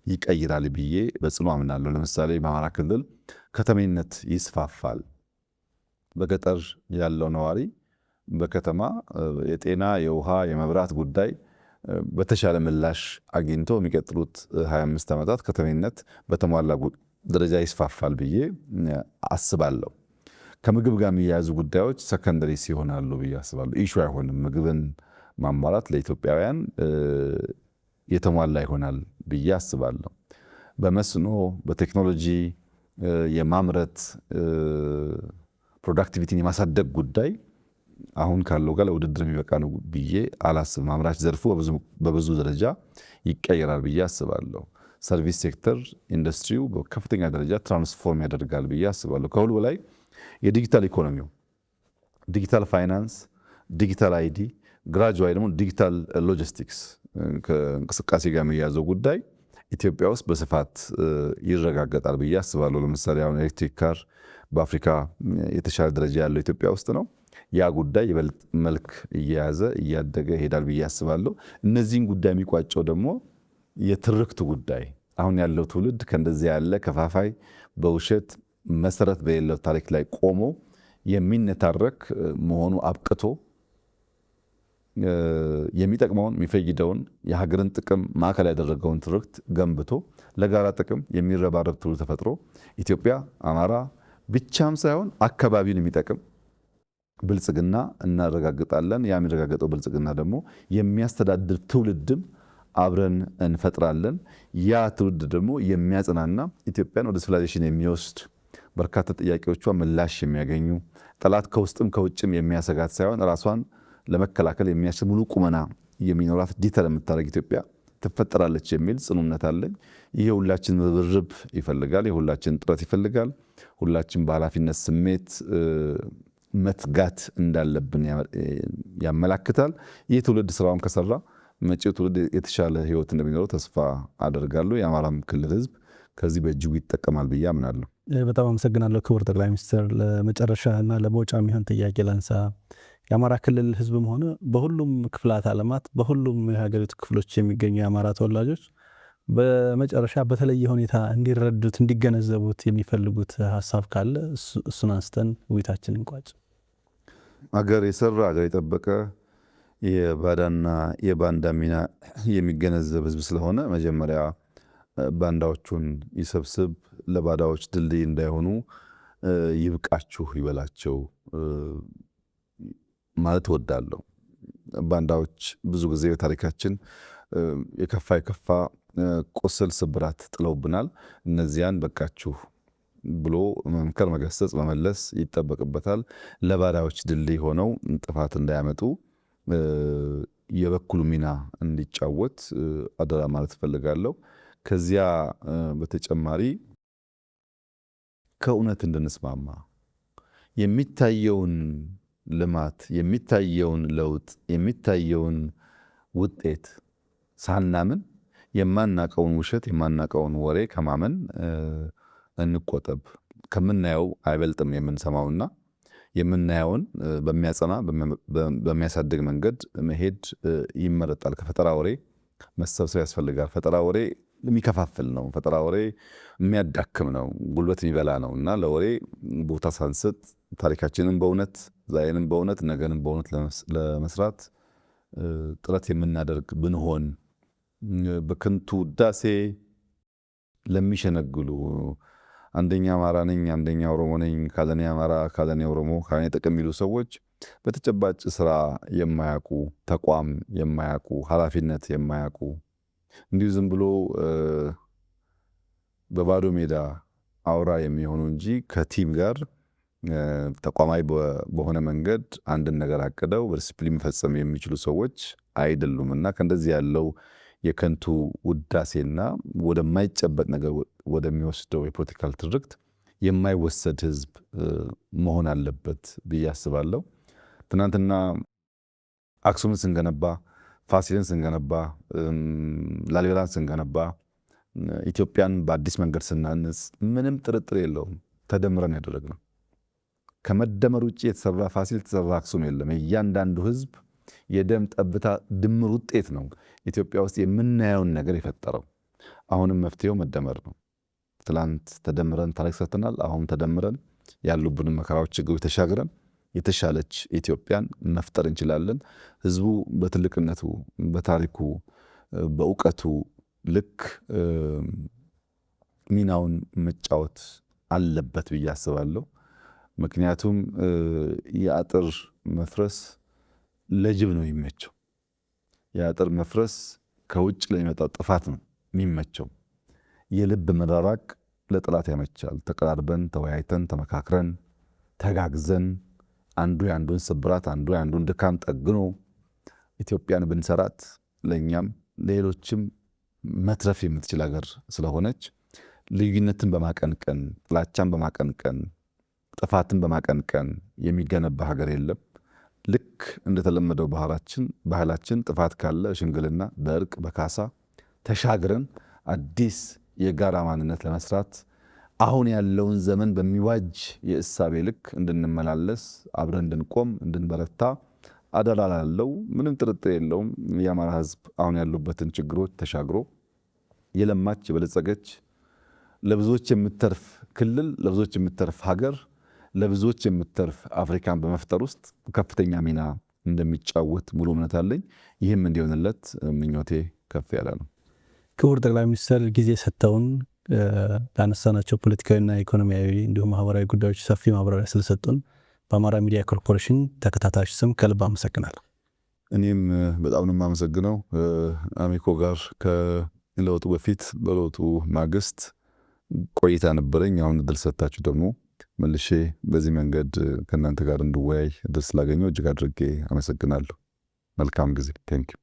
ይቀይራል ብዬ በጽኑ አምናለሁ። ለምሳሌ በአማራ ክልል ከተሜነት ይስፋፋል። በገጠር ያለው ነዋሪ በከተማ የጤና፣ የውሃ፣ የመብራት ጉዳይ በተሻለ ምላሽ አግኝቶ የሚቀጥሉት 25 ዓመታት ከተሜነት በተሟላ ደረጃ ይስፋፋል ብዬ አስባለሁ። ከምግብ ጋር የሚያያዙ ጉዳዮች ሰከንደሪ ይሆናሉ ብዬ አስባለሁ። ኢሹ አይሆንም። ምግብን ማሟላት ለኢትዮጵያውያን የተሟላ ይሆናል ብዬ አስባለሁ። በመስኖ በቴክኖሎጂ የማምረት ፕሮዳክቲቪቲን የማሳደግ ጉዳይ አሁን ካለው ጋር ለውድድር የሚበቃ ነው ብዬ አላስብም። አምራች ዘርፉ በብዙ ደረጃ ይቀየራል ብዬ አስባለሁ። ሰርቪስ ሴክተር ኢንዱስትሪው በከፍተኛ ደረጃ ትራንስፎርም ያደርጋል ብዬ አስባለሁ። ከሁሉ በላይ የዲጂታል ኢኮኖሚው፣ ዲጂታል ፋይናንስ፣ ዲጂታል አይዲ፣ ግራጁዋሊ ደግሞ ዲጂታል ሎጂስቲክስ ከእንቅስቃሴ ጋር የሚያያዘው ጉዳይ ኢትዮጵያ ውስጥ በስፋት ይረጋገጣል ብዬ አስባለሁ። ለምሳሌ አሁን ኤሌክትሪክ ካር በአፍሪካ የተሻለ ደረጃ ያለው ኢትዮጵያ ውስጥ ነው። ያ ጉዳይ ይበልጥ መልክ እየያዘ እያደገ ይሄዳል ብዬ አስባለሁ። እነዚህን ጉዳይ የሚቋጨው ደግሞ የትርክቱ ጉዳይ አሁን ያለው ትውልድ ከእንደዚህ ያለ ከፋፋይ በውሸት መሰረት በሌለው ታሪክ ላይ ቆሞ የሚነታረክ መሆኑ አብቅቶ የሚጠቅመውን የሚፈይደውን የሀገርን ጥቅም ማዕከል ያደረገውን ትርክት ገንብቶ ለጋራ ጥቅም የሚረባረብ ትውልድ ተፈጥሮ ኢትዮጵያ አማራ ብቻም ሳይሆን አካባቢውን የሚጠቅም ብልጽግና እናረጋግጣለን። ያ የሚረጋገጠው ብልጽግና ደግሞ የሚያስተዳድር ትውልድም አብረን እንፈጥራለን። ያ ትውልድ ደግሞ የሚያጽናና ኢትዮጵያን ወደ ሲቪላይዜሽን የሚወስድ በርካታ ጥያቄዎቿ ምላሽ የሚያገኙ ጠላት ከውስጥም ከውጭም የሚያሰጋት ሳይሆን ራሷን ለመከላከል የሚያስችል ሙሉ ቁመና የሚኖራት ዲተር የምታደርግ ኢትዮጵያ ትፈጠራለች የሚል ጽኑነት አለኝ። ይሄ ሁላችን ርብርብ ይፈልጋል፣ የሁላችን ጥረት ይፈልጋል። ሁላችን በኃላፊነት ስሜት መትጋት እንዳለብን ያመላክታል። ይህ ትውልድ ስራውን ከሰራ መጪው ትውልድ የተሻለ ህይወት እንደሚኖረው ተስፋ አደርጋለሁ። የአማራም ክልል ህዝብ ከዚህ በእጅጉ ይጠቀማል ብዬ አምናለሁ። በጣም አመሰግናለሁ ክቡር ጠቅላይ ሚኒስትር። ለመጨረሻ እና ለመውጫ የሚሆን ጥያቄ ላንሳ። የአማራ ክልል ህዝብም ሆነ በሁሉም ክፍላት ዓለማት በሁሉም የሀገሪቱ ክፍሎች የሚገኙ የአማራ ተወላጆች በመጨረሻ በተለየ ሁኔታ እንዲረዱት እንዲገነዘቡት የሚፈልጉት ሀሳብ ካለ እሱን አንስተን ውይይታችንን እንቋጭ። አገር የሰራ አገር የጠበቀ የባዳና የባንዳ ሚና የሚገነዘብ ህዝብ ስለሆነ መጀመሪያ ባንዳዎቹን ይሰብስብ፣ ለባዳዎች ድልድይ እንዳይሆኑ ይብቃችሁ ይበላቸው ማለት እወዳለሁ። ባንዳዎች ብዙ ጊዜ በታሪካችን የከፋ ቁስል፣ ስብራት ጥለውብናል። እነዚያን በቃችሁ ብሎ መምከር፣ መገሰጽ፣ መመለስ ይጠበቅበታል። ለባዳዎች ድልድይ ሆነው ጥፋት እንዳያመጡ የበኩሉ ሚና እንዲጫወት አደራ ማለት እፈልጋለሁ። ከዚያ በተጨማሪ ከእውነት እንድንስማማ፣ የሚታየውን ልማት፣ የሚታየውን ለውጥ፣ የሚታየውን ውጤት ሳናምን የማናቀውን ውሸት፣ የማናቀውን ወሬ ከማመን እንቆጠብ። ከምናየው አይበልጥም የምንሰማውና የምናየውን በሚያጸና በሚያሳድግ መንገድ መሄድ ይመረጣል። ከፈጠራ ወሬ መሰብሰብ ያስፈልጋል። ፈጠራ ወሬ የሚከፋፍል ነው። ፈጠራ ወሬ የሚያዳክም ነው፣ ጉልበት የሚበላ ነው እና ለወሬ ቦታ ሳንሰጥ ታሪካችንን በእውነት ዛሬንም በእውነት ነገንም በእውነት ለመስራት ጥረት የምናደርግ ብንሆን በከንቱ ውዳሴ ለሚሸነግሉ አንደኛ አማራ ነኝ፣ አንደኛ ኦሮሞ ነኝ፣ ካለኔ አማራ፣ ካለኔ ኦሮሞ፣ ካለኔ ጥቅም የሚሉ ሰዎች በተጨባጭ ስራ የማያውቁ፣ ተቋም የማያውቁ፣ ኃላፊነት የማያውቁ እንዲሁ ዝም ብሎ በባዶ ሜዳ አውራ የሚሆኑ እንጂ ከቲም ጋር ተቋማዊ በሆነ መንገድ አንድን ነገር አቅደው በዲሲፕሊን መፈጸም የሚችሉ ሰዎች አይደሉም እና ከእንደዚህ ያለው የከንቱ ውዳሴና ወደማይጨበጥ ነገር ወደሚወስደው የፖለቲካል ትርክት የማይወሰድ ህዝብ መሆን አለበት ብዬ አስባለሁ። ትናንትና አክሱምን ስንገነባ፣ ፋሲልን ስንገነባ፣ ላሊበላን ስንገነባ፣ ኢትዮጵያን በአዲስ መንገድ ስናንጽ ምንም ጥርጥር የለውም ተደምረን ያደረግነው። ከመደመር ውጭ የተሰራ ፋሲል፣ የተሰራ አክሱም የለም። እያንዳንዱ ህዝብ የደም ጠብታ ድምር ውጤት ነው ኢትዮጵያ ውስጥ የምናየውን ነገር የፈጠረው። አሁንም መፍትሄው መደመር ነው። ትላንት ተደምረን ታሪክ ሰርተናል። አሁን ተደምረን ያሉብንን መከራዎች፣ ችግሮች ተሻግረን የተሻለች ኢትዮጵያን መፍጠር እንችላለን። ህዝቡ በትልቅነቱ፣ በታሪኩ፣ በእውቀቱ ልክ ሚናውን መጫወት አለበት ብዬ አስባለሁ። ምክንያቱም የአጥር መፍረስ ለጅብ ነው የሚመቸው። የአጥር መፍረስ ከውጭ ለሚመጣው ጥፋት ነው የሚመቸው። የልብ መራራቅ ለጠላት ያመቻል። ተቀራርበን፣ ተወያይተን፣ ተመካክረን፣ ተጋግዘን አንዱ የአንዱን ስብራት፣ አንዱ የአንዱን ድካም ጠግኖ ኢትዮጵያን ብንሰራት ለእኛም ለሌሎችም መትረፍ የምትችል ሀገር ስለሆነች ልዩነትን በማቀንቀን፣ ጥላቻን በማቀንቀን፣ ጥፋትን በማቀንቀን የሚገነባ ሀገር የለም። ልክ እንደተለመደው ባህላችን ጥፋት ካለ ሽምግልና፣ በእርቅ፣ በካሳ ተሻግረን አዲስ የጋራ ማንነት ለመስራት አሁን ያለውን ዘመን በሚዋጅ የእሳቤ ልክ እንድንመላለስ፣ አብረን እንድንቆም፣ እንድንበረታ አደራ ላለው ምንም ጥርጥር የለውም። የአማራ ህዝብ አሁን ያሉበትን ችግሮች ተሻግሮ የለማች የበለጸገች ለብዙዎች የምትተርፍ ክልል፣ ለብዙዎች የምትተርፍ ሀገር፣ ለብዙዎች የምትተርፍ አፍሪካን በመፍጠር ውስጥ ከፍተኛ ሚና እንደሚጫወት ሙሉ እምነት አለኝ። ይህም እንዲሆንለት ምኞቴ ከፍ ያለ ነው። ክቡር ጠቅላይ ሚኒስትር ጊዜ ሰጥተውን ላነሳናቸው ፖለቲካዊና ኢኮኖሚያዊ እንዲሁም ማህበራዊ ጉዳዮች ሰፊ ማብራሪያ ስለሰጡን በአማራ ሚዲያ ኮርፖሬሽን ተከታታዮች ስም ከልብ አመሰግናለሁ። እኔም በጣም ነው የማመሰግነው። አሚኮ ጋር ከለውጡ በፊት በለውጡ ማግስት ቆይታ ነበረኝ። አሁን እድል ሰጥታችሁ ደግሞ መልሼ በዚህ መንገድ ከእናንተ ጋር እንድወያይ እድል ስላገኘው እጅግ አድርጌ አመሰግናለሁ። መልካም ጊዜ። ቴንኪው።